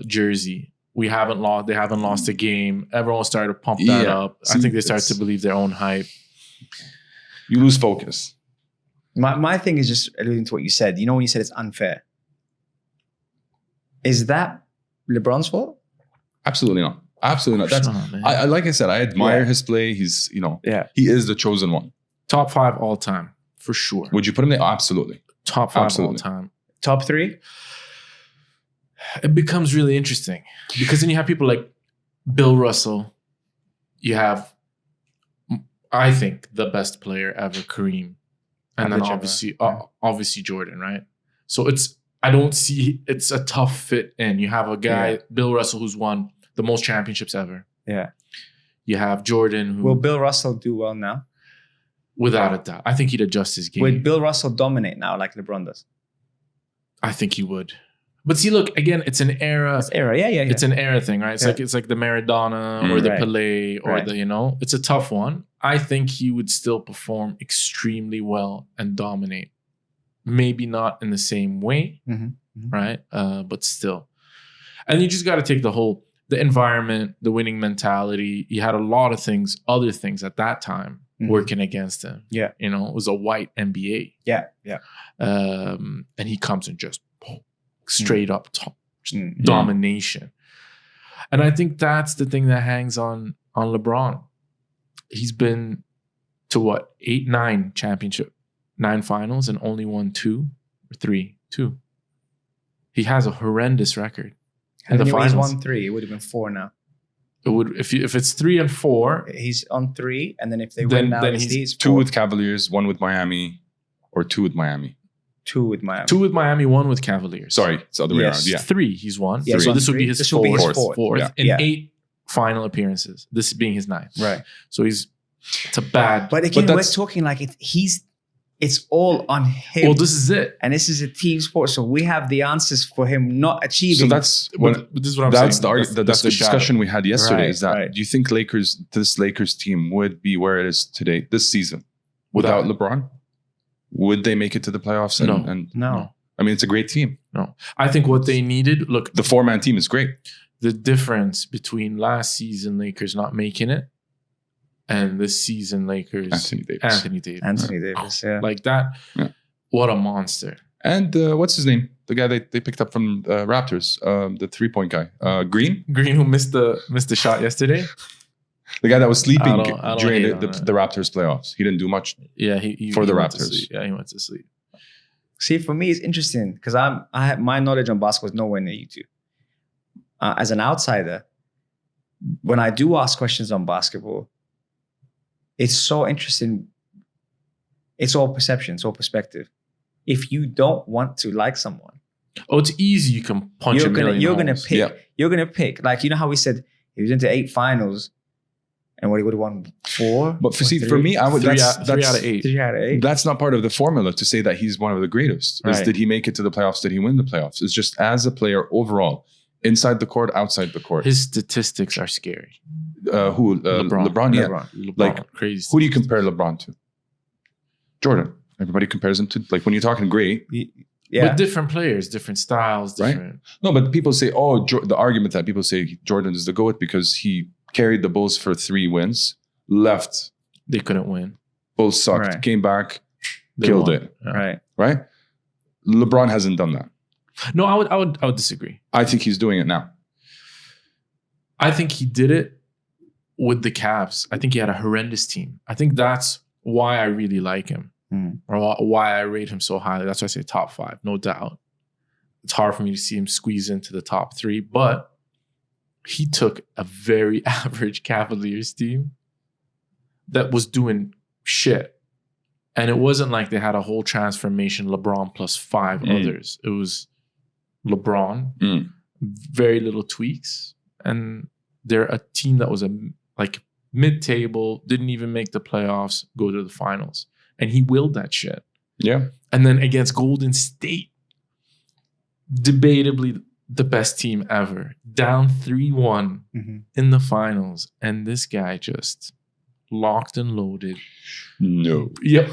jersey. They haven't lost a game. Everyone started to pump that up. I think they started to believe their own hype. You lose focus. My thing is just alluding to what you said. You know when you said it's unfair. Is that LeBron's fault? Absolutely not. Absolutely not. That's like I said, I admire his play. He's he is the chosen one. Top 5 all time, for sure. Would you put him there? Absolutely. Top 5 all time. Top 3? it becomes really interesting because then you have people like Bill Russell. You have, I think, the best player ever, Kareem, and then obviously Jordan, right? So I don't see it's a tough fit in. You have a guy, Bill Russell, who's won the most championships ever. Yeah. You have Jordan, who will Bill Russell do well now? Without a doubt, I think he'd adjust his game. Would Bill Russell dominate now like LeBron does? I think he would. But see, look, again, it's an era. It's era, yeah. It's an era thing, right? It's like the Maradona or the Pelé or the, it's a tough one. I think he would still perform extremely well and dominate. Maybe not in the same way, right? But still. And you just got to take the environment, the winning mentality. He had a lot of other things at that time working against him. Yeah. It was a white NBA. Yeah. And he comes in just straight up top domination. And I think that's the thing that hangs on LeBron. He's been to 9 championship, 9 finals, and only won 2 or 3. He has a horrendous record. And the finals. He's won 3. It would have been 4 now. It would if it's 3 and 4. He's on 3, and then if they win now, he's 2 with Cavaliers, 1 with Miami, or 2 with Miami. 2 with Miami. 2 with Miami, 1 with Cavaliers. Sorry, it's the other way around. Yeah, 3 he's won. Yeah, so this would be his fourth in 8 final appearances. This being his 9th. Right. So it's a bad. But again, we're talking like it's all on him. Well, this is it. And this is a team sport. So we have the answers for him not achieving. So that's this is what I'm saying. That's the discussion we had yesterday. Is that do you think this Lakers team would be where it is today, this season, without LeBron? Would they make it to the playoffs? No. I mean, it's a great team. No. I think what they needed, look. The 4-man team is great. The difference between last season Lakers not making it and this season Lakers Anthony Davis, yeah. Like that. Yeah. What a monster. And what's his name? The guy they picked up from Raptors, the 3-point guy. Green, who missed the shot yesterday. The guy that was sleeping during the Raptors playoffs. He didn't do much. Yeah, he for the went Raptors. Yeah, he went to sleep. See, for me, it's interesting because I have my knowledge on basketball is nowhere near you two. As an outsider, when I do ask questions on basketball, it's so interesting. It's all perception. It's all perspective. If you don't want to like someone, it's easy. You can punch a million. You're gonna pick. Yeah. You're gonna pick. Like, you know how we said he was into 8 finals. And what, he would have won 4? But for me, I would 3 out of 8. 3 out of 8. That's not part of the formula to say that he's one of the greatest. Right. Did he make it to the playoffs? Did he win the playoffs? It's just as a player overall, inside the court, outside the court. His statistics are scary. LeBron? Yeah. LeBron. Like, crazy. Who do you compare LeBron to? Jordan. Everybody compares him to, like, when you're talking great. Yeah. But different players, different styles, different. Right? No, but people say, the argument that people say Jordan is the GOAT because he carried the Bulls for 3 wins, left. They couldn't win. Bulls sucked, came back, killed it. Yeah. Right? LeBron hasn't done that. No, I would disagree. I think he's doing it now. I think he did it with the Cavs. I think he had a horrendous team. I think that's why I really like him. Or why I rate him so highly. That's why I say top 5, no doubt. It's hard for me to see him squeeze into the top 3, but he took a very average Cavaliers team that was doing shit. And it wasn't like they had a whole transformation, LeBron plus 5 others. It was LeBron, very little tweaks. And they're a team that was like mid-table, didn't even make the playoffs, go to the finals. And he willed that shit. Yeah. And then against Golden State, debatably the best team ever, down 3-1 in the finals. And this guy just locked and loaded. No. Yep.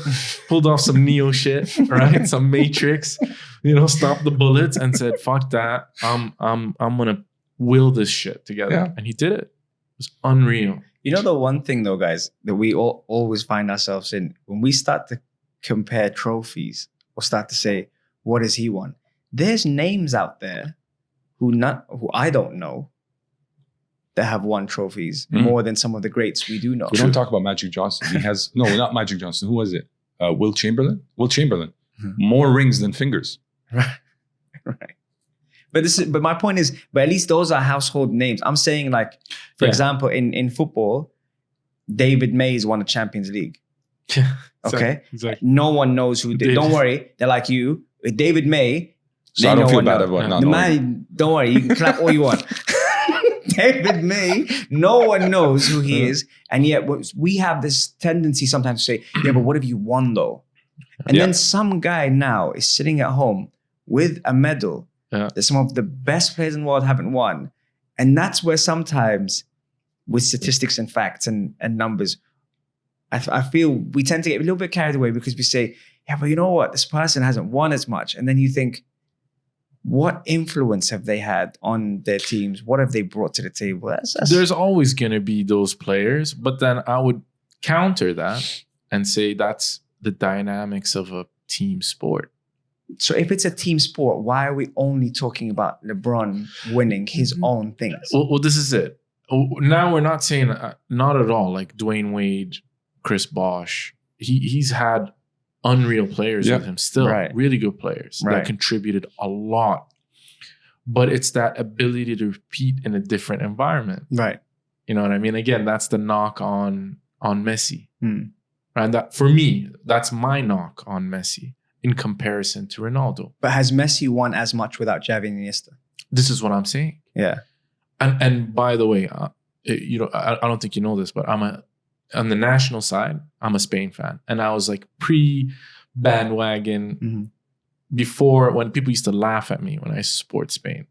Pulled off some Neo shit, right? Some Matrix, stopped the bullets and said, fuck that. I'm gonna will this shit together. Yeah. And he did it. It was unreal. You know the one thing though, guys, that we always find ourselves in, when we start to compare trophies or start to say, what has he won? There's names out there who I don't know that have won trophies more than some of the greats we do know. We don't talk about Magic Johnson. He has not Magic Johnson. Who was it? Will Chamberlain? Will Chamberlain. More rings than fingers. Right. But my point is, but at least those are household names. I'm saying, like, for example, in football, David Mays won the Champions League. Okay, exactly. No one knows who. Don't worry, they're like you. With David May, So I don't feel bad about not the knowing. man. Don't worry, you can clap all you want. David May, no one knows who he is, and yet we have this tendency sometimes to say, "Yeah, but what have you won though?" And then some guy now is sitting at home with a medal that some of the best players in the world haven't won, and that's where sometimes, with statistics and facts and numbers, I feel we tend to get a little bit carried away because we say, "Yeah, but you know what? This person hasn't won as much," and then you think, what influence have they had on their teams? What have they brought to the table? There's always going to be those players, but then I would counter that and say that's the dynamics of a team sport. So if it's a team sport, why are we only talking about LeBron winning his own things? Well, this is it. Now we're not saying, not at all, like Dwayne Wade, Chris Bosh. He's had unreal players with him still, really good players that contributed a lot. But it's that ability to repeat in a different environment. Right. You know what I mean? Again, that's the knock on Messi. And that, for me, that's my knock on Messi in comparison to Ronaldo. But has Messi won as much without Xavi and Iniesta? This is what I'm saying. Yeah. And by the way, I don't think you know this, but on the national side, I'm a Spain fan. And I was like pre-bandwagon before, when people used to laugh at me when I support Spain,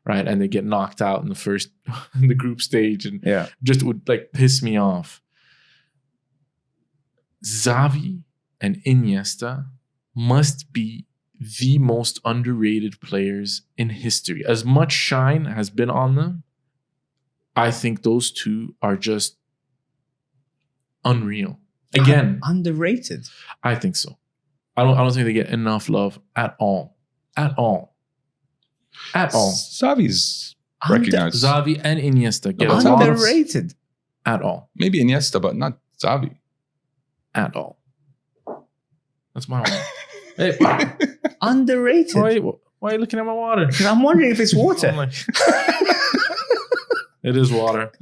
right? And they get knocked out in the group stage and just would like piss me off. Xavi and Iniesta must be the most underrated players in history. As much shine has been on them, I think those two are just unreal. Again, underrated. I think so. I don't think they get enough love at all. At all. At all. Xavi's recognized. Xavi and Iniesta get underrated. At all. Maybe Iniesta, but not Xavi. At all. That's my one. Hey, underrated. why are you looking at my water? Because I'm wondering if it's water. It is water.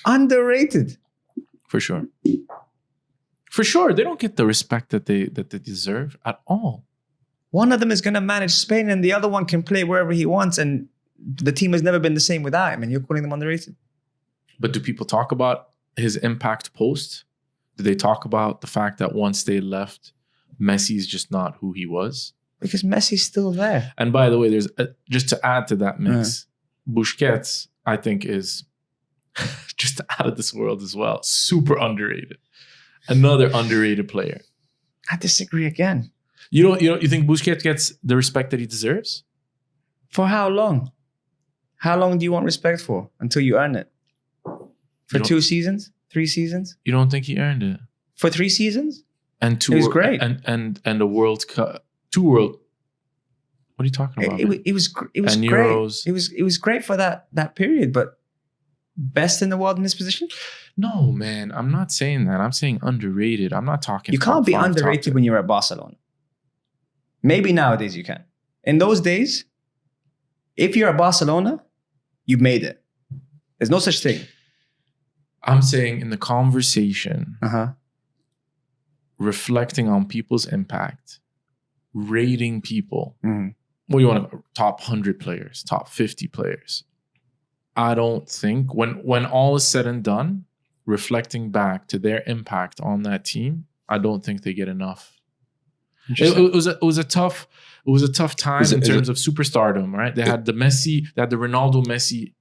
Underrated. For sure. For sure. They don't get the respect that they deserve at all. One of them is going to manage Spain and the other one can play wherever he wants, and the team has never been the same without him, and you're calling them underrated. But do people talk about his impact post? Do they talk about the fact that once they left, Messi's just not who he was? Because Messi's still there. And by the way, there's just to add to that mix, Busquets, I think, is just out of this world as well. Super underrated. Another underrated player. I disagree again. You think Busquets gets the respect that he deserves? For how long? How long do you want respect for? Until you earn it? For 2 seasons? 3 seasons? You don't think he earned it? For 3 seasons? And it was great. And a World Cup, 2 World. What are you talking about? It was and great. Euros. It was great for that period, but best in the world in this position? No, man. I'm not saying that. I'm saying underrated. I'm not talking. You can't be underrated when you're at Barcelona. Maybe nowadays you can. In those days, if you're at Barcelona, you've made it. There's no such thing. I'm saying in the conversation, reflecting on people's impact, rating people. What do you want to top 100 players, top 50 players? I don't think when all is said and done, reflecting back to their impact on that team, I don't think they get enough. It was a tough time in terms of superstardom, right? They had the Ronaldo Messi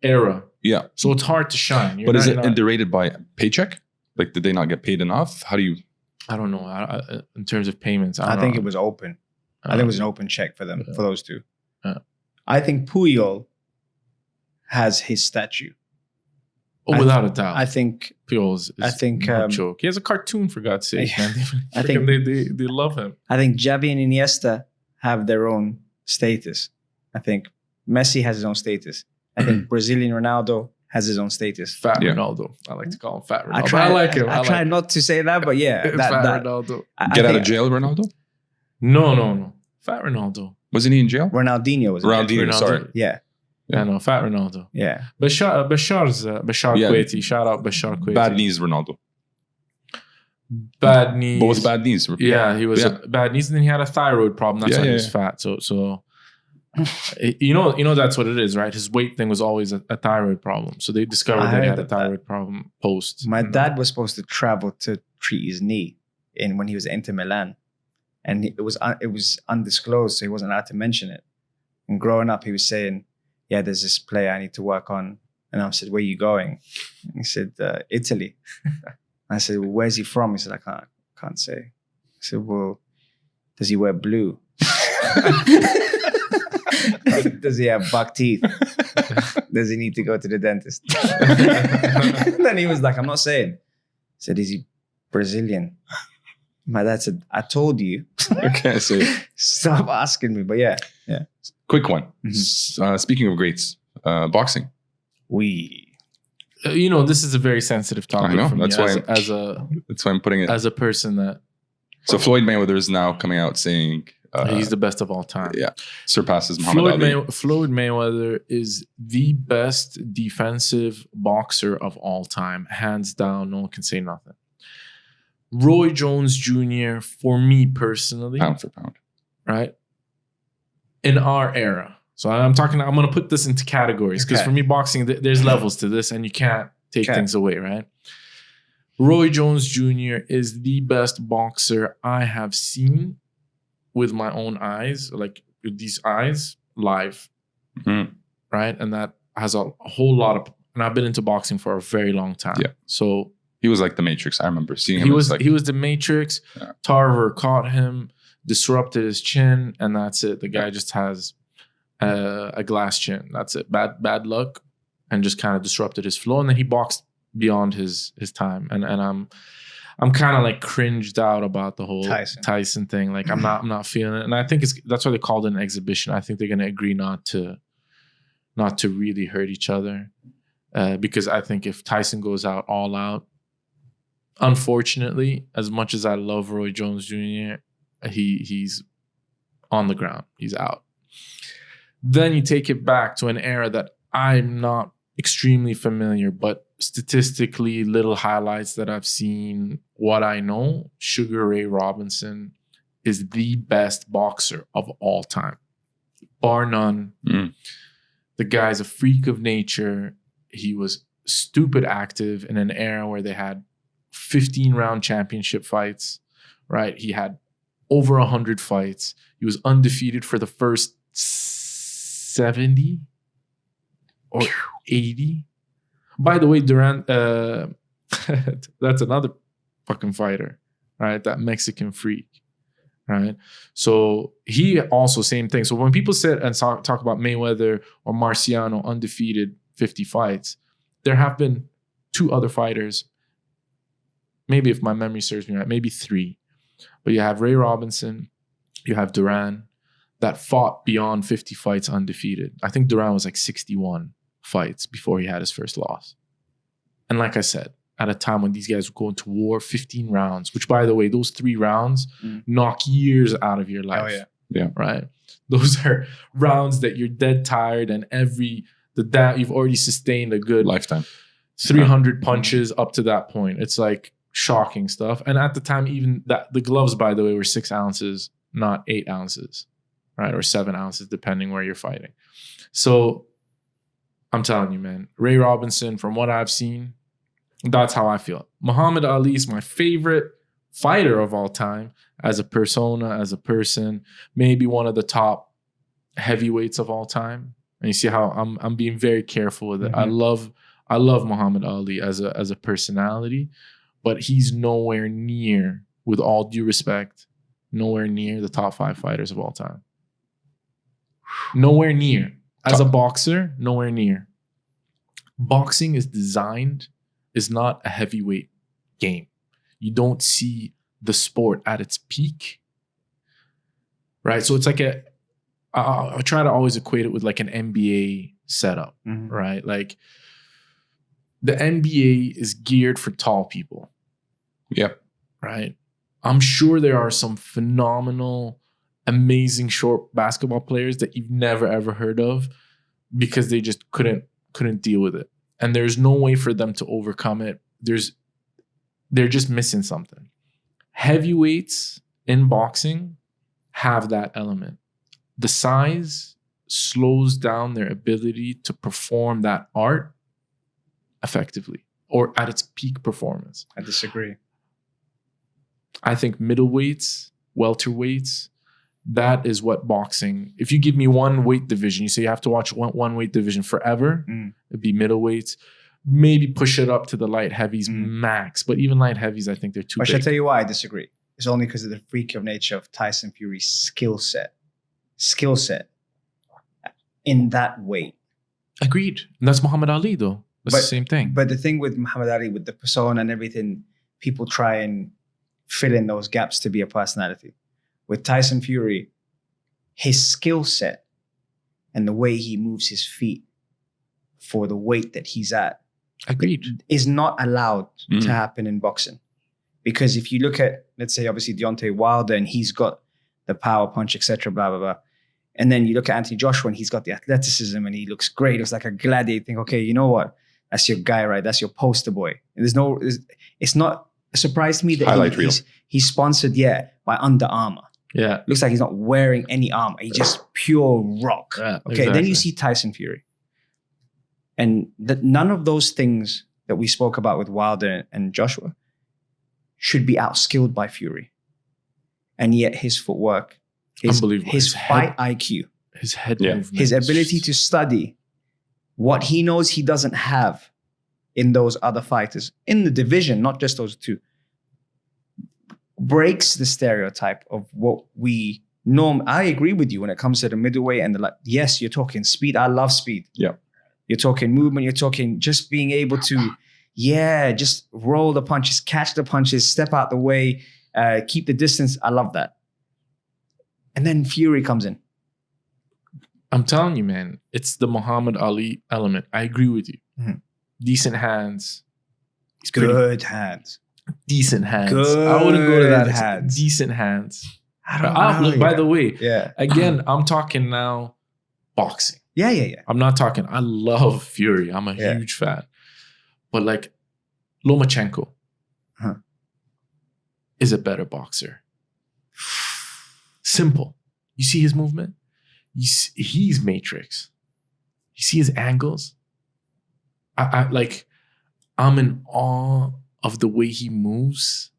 era. Yeah. So it's hard to shine. But is it underrated by paycheck? Like, did they not get paid enough? How do you? I don't know. In terms of payments, I think it was open. I think it was an open check for them, for those two. I think Puyol has his statue. Oh, without a doubt. I think Puyol is no joke. He has a cartoon, for God's sake, man. I think they love him. I think Xavi and Iniesta have their own status. I think Messi has his own status. I think Brazilian Ronaldo has his own status. Fat Ronaldo. I like to call him Fat Ronaldo. I like him. I try not to say that, but yeah. Fat Ronaldo. Get out of jail, Ronaldo? No. Fat Ronaldo. Wasn't he in jail? Ronaldinho was in jail. Ronaldinho, sorry. Yeah. I know, fat Ronaldo. Yeah. Bashar Yeah. Kuwaiti. Shout out Bashar Kuwaiti. Bad knees, Ronaldo. Bad knees. Both bad knees. Yeah, he was a bad knees, and then he had a thyroid problem. That's why he was fat. So you know that's what it is, right? His weight thing was always a thyroid problem. So they discovered that he had a thyroid problem post. My dad was supposed to travel to treat his knee when he was at Inter Milan, and it was undisclosed, so he wasn't allowed to mention it. And growing up, he was saying, "Yeah, there's this player I need to work on." And I said, "Where are you going?" And he said, "Italy." I said, "Well, where's he from?" He said, "I can't say." I said, "Well, does he wear blue?" Does he have buck teeth? Does he need to go to the dentist? Then he was like, "I'm not saying." I said, "Is he Brazilian?" My dad said, "I told you." Okay, so Stop asking me. But yeah. quick one. Speaking of greats, boxing. This is a very sensitive topic. I know. For me That's why that's why I'm putting it. as a person that. So Floyd Mayweather is now coming out saying he's the best of all time. Yeah, surpasses Muhammad Ali. Floyd Mayweather is the best defensive boxer of all time, hands down. No one can say nothing. Roy Jones Jr. for me personally, Pound for pound, right? In our era, so I'm going to put this into categories because for me, boxing there's levels to this, and you can't take things away, right? Roy Jones Jr. is the best boxer I have seen with my own eyes, like with these eyes, live, right? And that has a whole lot of. And I've been into boxing for a very long time. Yeah. So he was like the Matrix. I remember seeing him. He was the Matrix. Yeah. Tarver caught him, disrupted his chin, and that's it. The guy just has a glass chin. That's it. Bad luck, and just kind of disrupted his flow. And then he boxed beyond his time. And I'm kind of like cringed out about the whole Tyson thing. Like I'm not feeling it. And I think that's why they called it an exhibition. I think they're gonna agree not to really hurt each other. Because I think if Tyson goes out all out, unfortunately, as much as I love Roy Jones Jr., he's on the ground. He's out. Then you take it back to an era that I'm not extremely familiar, but statistically, little highlights that I've seen, what I know, Sugar Ray Robinson is the best boxer of all time. Bar none. The guy's a freak of nature. He was stupid active in an era where they had 15-round championship fights, right? He had over 100 fights. He was undefeated for the first 70 or 80. By the way, Durant, that's another fucking fighter, right? That Mexican freak, right? So he also, same thing. So when people sit and talk about Mayweather or Marciano undefeated 50 fights, there have been two other fighters, maybe if my memory serves me right, maybe three. But you have Ray Robinson, you have Duran, that fought beyond 50 fights undefeated. I think Duran was like 61 fights before he had his first loss. And like I said, at a time when these guys were going to war, 15 rounds, which by the way, those 3 rounds knock years out of your life. Oh, yeah. Yeah. Right? Those are rounds that you're dead tired and you've already sustained a good lifetime 300 punches up to that point. It's like shocking stuff. And at the time, even that the gloves, by the way, were 6 ounces, not 8 ounces, right? Or 7 ounces, depending where you're fighting. So I'm telling you, man, Ray Robinson, from what I've seen, that's how I feel. Muhammad Ali is my favorite fighter of all time, as a persona, as a person, maybe one of the top heavyweights of all time. And you see how I'm being very careful with it. I love Muhammad Ali as a personality, but he's nowhere near, with all due respect, nowhere near the top 5 fighters of all time. Nowhere near. As a boxer, nowhere near. Boxing is not a heavyweight game. You don't see the sport at its peak, right? So it's like I try to always equate it with like an NBA setup, right? Like the NBA is geared for tall people. Yep. Right? I'm sure there are some phenomenal amazing short basketball players that you've never ever heard of because they just couldn't deal with it. And there's no way for them to overcome it. They're just missing something. Heavyweights in boxing have that element. The size slows down their ability to perform that art effectively or at its peak performance. I disagree. I think middleweights, welterweights, that is what boxing. If you give me one weight division, you say you have to watch one weight division forever, it'd be middleweights. Maybe push it up to the light heavies max. But even light heavies, I think they're too big. Should I tell you why I disagree? It's only because of the freak of nature of Tyson Fury's skill set in that weight. Agreed. And that's Muhammad Ali, though. That's the same thing. But the thing with Muhammad Ali, with the persona and everything, people try and fill in those gaps to be a personality. With Tyson Fury, his skill set and the way he moves his feet for the weight that he's at, agreed, is not allowed to happen in boxing. Because if you look at, let's say, obviously Deontay Wilder, and he's got the power punch, etc., blah, blah, blah. And then you look at Anthony Joshua, and he's got the athleticism, and he looks great. It's like a gladiator. You think, okay, you know what? That's your guy, right? That's your poster boy. And it's not a surprise to me that he's sponsored, by Under Armour. Yeah. Looks like he's not wearing any armor. He's just pure rock. Yeah, okay, exactly. Then you see Tyson Fury. And none of those things that we spoke about with Wilder and Joshua should be outskilled by Fury. And yet his footwork, his fight IQ, his head movement, his ability to study what he knows he doesn't have in those other fighters, in the division, not just those two, breaks the stereotype of what we I agree with you when it comes to the middleweight and yes, you're talking speed. I love speed. Yeah. You're talking movement. You're talking just being able to, just roll the punches, catch the punches, step out the way, keep the distance. I love that. And then Fury comes in. I'm telling you, man, it's the Muhammad Ali element. I agree with you. Mm-hmm. Decent hands. Good hands. Decent hands. Good I wouldn't go to that. hands. Decent hands. I don't know. Look, by the way, yeah. Again, I'm talking now boxing. Yeah. I'm not talking. I love Fury. I'm a huge fan. But like Lomachenko is a better boxer. Simple. You see his movement? He's Matrix. You see his angles? I'm in awe of the way he moves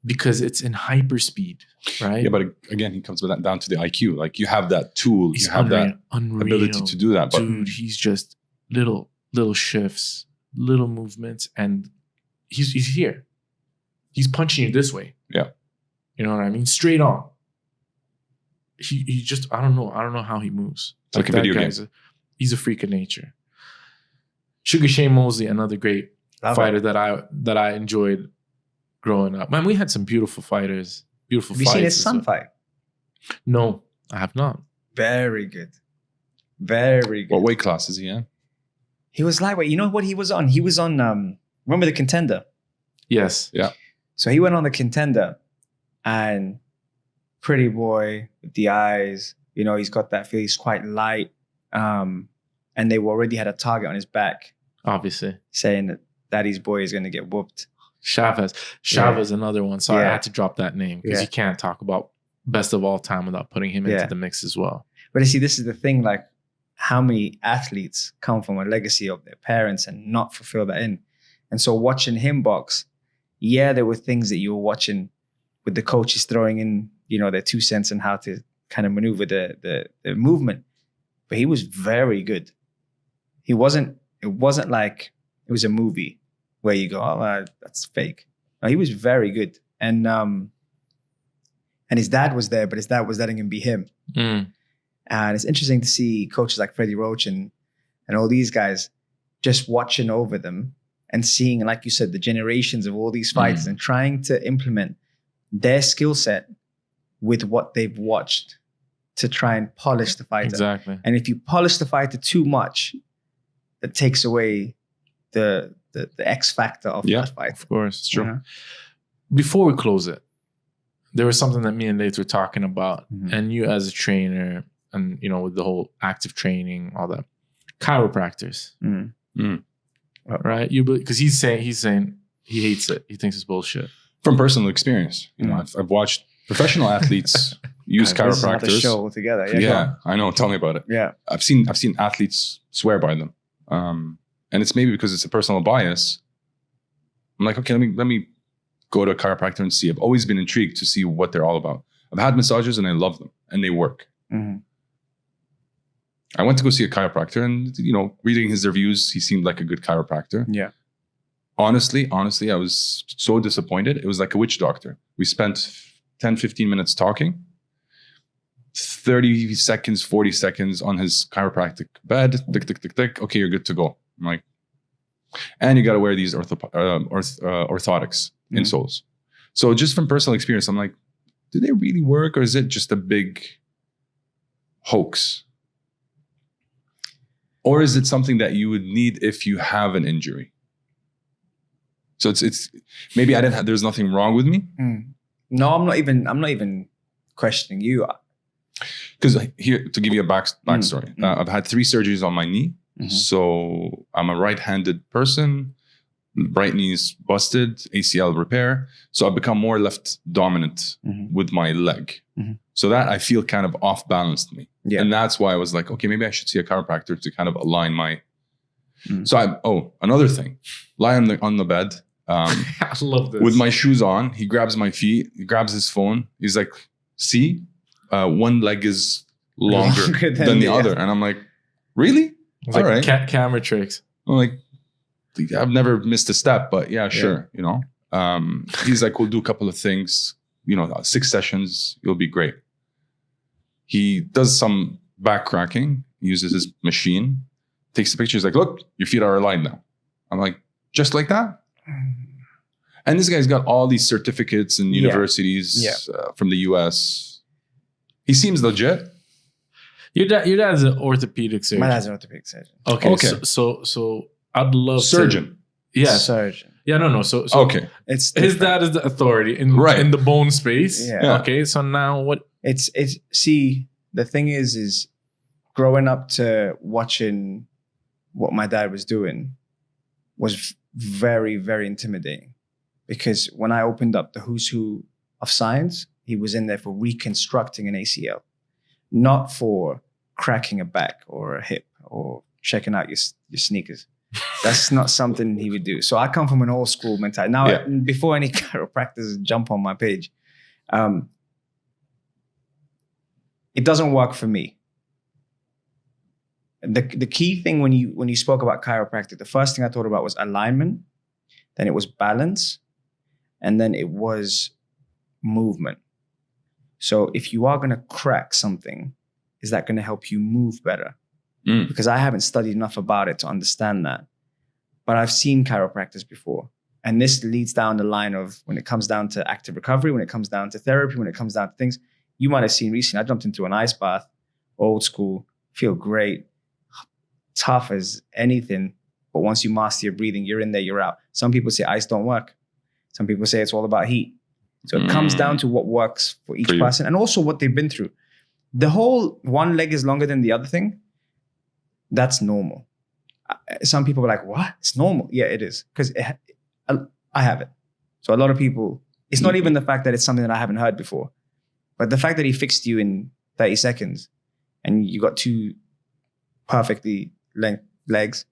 because it's in hyperspeed, right? Yeah, but again, he comes with that down to the IQ. Like you have that tool, He's you have unreal. that ability to do that. But dude, he's just little shifts, little movements, and he's here. He's punching you this way. Yeah. You know what I mean? Straight on. He just, I don't know how he moves. It's like a video game. He's a freak of nature. Sugar Shane Mosley, another great fighter that I enjoyed growing up. Man, we had some beautiful fighters. Beautiful fights. Have you seen his son fight? No, I have not. Very good. Very good. What weight class is he in? He was lightweight. You know what he was on? He was on, remember the Contender? Yes. Yeah. So he went on the Contender and pretty boy with the eyes, he's got that feel. He's quite light. And they already had a target on his back. Obviously. Saying that Daddy's boy is going to get whooped. Chavez, another one. Sorry, I had to drop that name because you can't talk about best of all time without putting him into the mix as well. But you see, this is the thing, like how many athletes come from a legacy of their parents and not fulfill that in. And so watching him box, there were things that you were watching with the coaches throwing in, their 2 cents on how to kind of maneuver the movement. But he was very good. It wasn't like it was a movie where you go, oh, that's fake. No, he was very good. And his dad was there, but his dad was letting him be him. Mm. And it's interesting to see coaches like Freddie Roach and all these guys just watching over them and seeing, like you said, the generations of all these fighters and trying to implement their skill set with what they've watched to try and polish the fighter. Exactly. And if you polish the fighter too much, that takes away the X factor of that fight. Of course, it's true. Yeah. Before we close it, there was something that me and Laith were talking about, Mhm. and you as a trainer, and with the whole active training, all that, chiropractors, right? Because he's saying he hates it. He thinks it's bullshit. From personal experience, I've watched professional athletes use This is another chiropractors. show altogether. Yeah, go Yeah, on. I know. Tell me about it. Yeah. I've seen athletes swear by them, and it's maybe because it's a personal bias. I'm like, okay, let me go to a chiropractor and see. I've always been intrigued to see what they're all about. I've had massages and I love them and they work. Mhm. I went to go see a chiropractor, and reading his reviews, he seemed like a good chiropractor. Yeah. Honestly, I was so disappointed. It was like a witch doctor. We spent 10, 15 minutes talking. 30 seconds, 40 seconds on his chiropractic bed. Tick, tick, tick, tick. Okay, you're good to go. I'm like, and you got to wear these orthotics insoles. So just from personal experience, I'm like, do they really work, or is it just a big hoax? Or is it something that you would need if you have an injury? So it's maybe there's nothing wrong with me. No, I'm not even questioning you. Because here, to give you a backstory, I've had 3 surgeries on my knee. Mhm. So I'm a right-handed person. Right knee's busted, ACL repair. So I've become more left dominant with my leg. Mhm. So that I feel kind of off balanced me. Yeah. And that's why I was like, okay, maybe I should see a chiropractor to kind of align my. So another thing, lie on the bed. I love this. With my shoes on, he grabs my feet, he grabs his phone. He's like, see, one leg is longer than the other. And I'm like, really? It's All like right. camera tricks. I'm like, I've never missed a step, but yeah, sure. He's like, we'll do a couple of things, 6 sessions, you'll be great. He does some back cracking, uses his machine, takes the picture. He's like, look, your feet are aligned now. I'm like, just like that? And this guy's got all these certificates and universities from the US. He seems legit. Your dad's an orthopedic surgeon. My dad's an orthopedic surgeon. Okay. Okay. So I'd love Surgeon. Yeah. Surgeon. Yeah. No. So Okay. It's his different. dad is the authority in the bone space. Yeah. Okay. So now what? It's see, the thing is growing up to watching what my dad was doing was very, very intimidating, because when I opened up the who's who of science, he was in there for reconstructing an ACL, not for cracking a back or a hip or checking out your sneakers. That's not something he would do. So I come from an old school mentality. Now, before any chiropractors jump on my page, it doesn't work for me. The key thing when you spoke about chiropractic, the first thing I thought about was alignment, then it was balance, and then it was movement. So if you are going to crack something, is that going to help you move better? Because I haven't studied enough about it to understand that. But I've seen chiropractors before. And this leads down the line of when it comes down to active recovery, when it comes down to therapy, when it comes down to things. You might have seen recently, I jumped into an ice bath, old school, feel great, tough as anything. But once you master your breathing, you're in there, you're out. Some people say ice don't work. Some people say it's all about heat. So it comes down to what works for each person and also what they've been through. The whole one leg is longer than the other thing, that's normal. Some people are like, what? It's normal. Yeah, it is. Because I have it. So a lot of people, it's not even the fact that it's something that I haven't heard before, but the fact that he fixed you in 30 seconds and you got 2 perfectly length legs.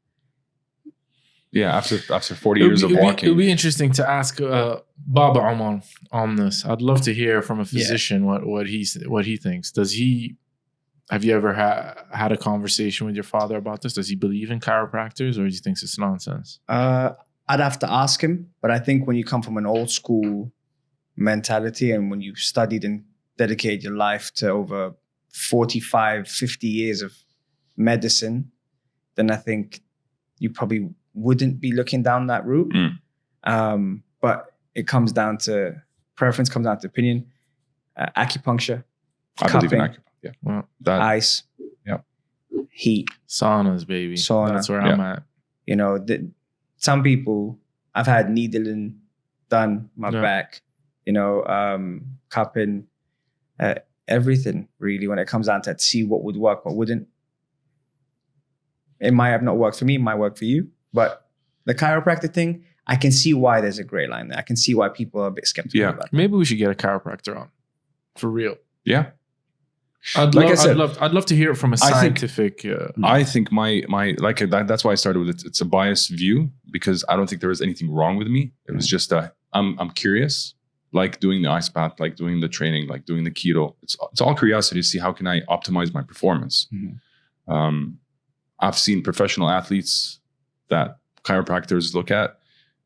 Yeah, after 40 years of walking. It would be interesting to ask Baba Omar on this. I'd love to hear from a physician what he thinks. Have you ever had a conversation with your father about this? Does he believe in chiropractors, or do you think it's nonsense? I'd have to ask him, but I think when you come from an old school mentality and when you've studied and dedicated your life to over 45, 50 years of medicine, then I think you probably wouldn't be looking down that route. But it comes down to preference, comes down to opinion. Acupuncture, I believe in acupuncture. Yeah. Well, ice, heat, saunas, baby. That's where I'm at. Some people, I've had needling done my back, cupping, everything really. When it comes down to it, see what would work, what wouldn't. It might have not worked for me, it might work for you. But the chiropractic thing, I can see why there's a gray line there. I can see why people are a bit skeptical about it. Maybe we should get a chiropractor on, for real. Yeah. I'd love to hear it from a scientific. I think my that's why I started with it. It's a biased view because I don't think there was anything wrong with me. It was just I'm curious, like doing the ice bath, like doing the training, like doing the keto. It's all curiosity to see how can I optimize my performance. I've seen professional athletes that chiropractors look at,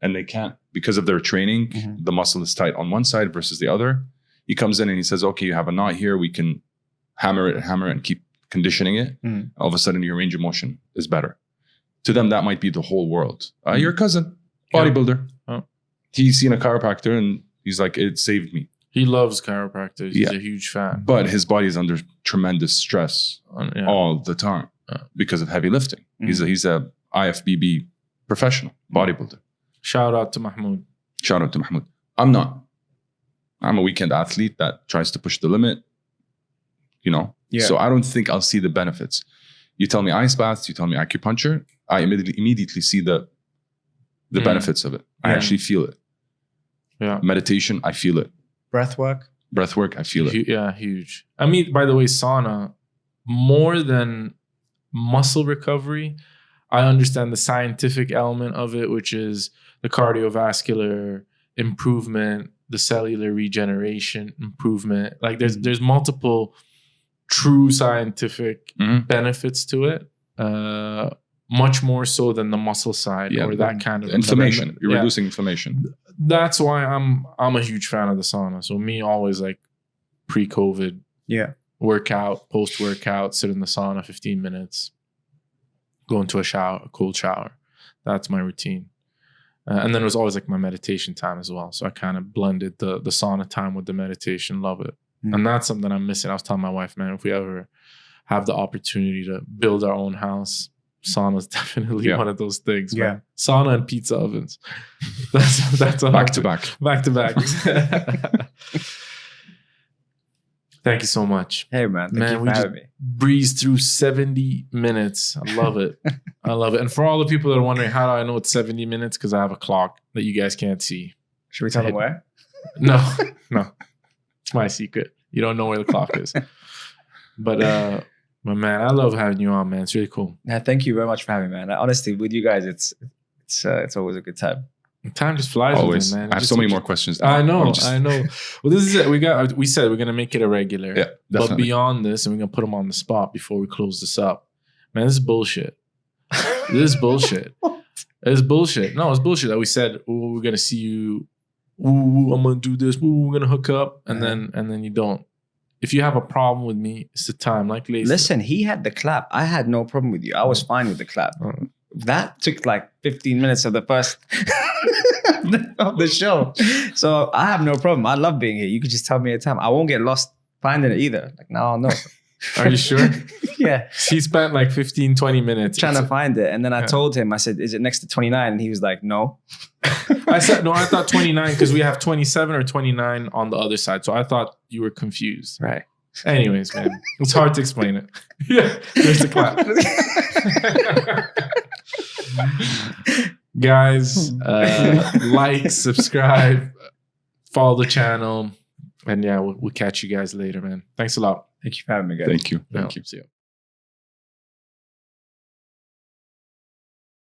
and they can't because of their training. The muscle is tight on one side versus the other. He comes in and he says, "Okay, you have a knot here. We can hammer it and keep conditioning it." All of a sudden your range of motion is better. To them, that might be the whole world. Your cousin, bodybuilder. He's seen a chiropractor and he's like, it saved me. He loves chiropractors. He's a huge fan. But his body is under tremendous stress all the time because of heavy lifting. He's a IFBB professional bodybuilder. Shout out to Mahmoud. I'm not. I'm a weekend athlete that tries to push the limit. So I don't think I'll see the benefits. You tell me ice baths, you tell me acupuncture, I immediately see the benefits of it. I actually feel it. Meditation, I feel it. Breath work, I feel it. Yeah, huge. I mean, by the way, sauna, more than muscle recovery, I understand the scientific element of it, which is the cardiovascular improvement, the cellular regeneration improvement. Like there's multiple true scientific benefits to it, much more so than the muscle side or that kind of inflammation. You're reducing inflammation. That's why I'm a huge fan of the sauna. So me always like pre-COVID, workout, post-workout, sit in the sauna 15 minutes, go into a cold shower. That's my routine. And then it was always like my meditation time as well. So I kind of blended the sauna time with the meditation. Love it. And that's something I'm missing. I was telling my wife, man, if we ever have the opportunity to build our own house, sauna is definitely one of those things, man. Sauna and pizza ovens. That's back to back. Thank you so much. Hey, man. Thank you for having me. Breezed through 70 minutes. I love it. And for all the people that are wondering, how do I know it's 70 minutes? Because I have a clock that you guys can't see. Should we tell them where? No. It's my secret. You don't know where the clock is. But man, I love having you on, man. It's really cool. Yeah, thank you very much for having me, man. Honestly, with you guys, it's always a good time. Time just flies always. With it, man. I have so many more questions. I know. Well, this is it. We said we're gonna make it a regular. Yeah, definitely. But beyond this, and we're gonna put them on the spot before we close this up. Man, this is bullshit. This is bullshit. It's bullshit. No, it's bullshit that we said, we're gonna see you. I'm gonna do this. We're gonna hook up, and then you don't. If you have a problem with me, it's the time. Like Lace. Listen, he had the clap. I had no problem with you. I was fine with the clap. That took like 15 minutes of the first of the show. So I have no problem. I love being here. You could just tell me a time. I won't get lost finding it either. Like, no. Are you sure? Yeah. He spent like 15, 20 minutes trying to find it. And then I told him, I said, is it next to 29? And he was like, no. I said, no, I thought 29 because we have 27 or 29 on the other side. So I thought you were confused. Right. Anyways, man, it's hard to explain it. Yeah, there's the clap. Guys, like, subscribe, follow the channel. And yeah, we'll catch you guys later, man. Thanks a lot. Thank you for having me, guys. Thank you. See you.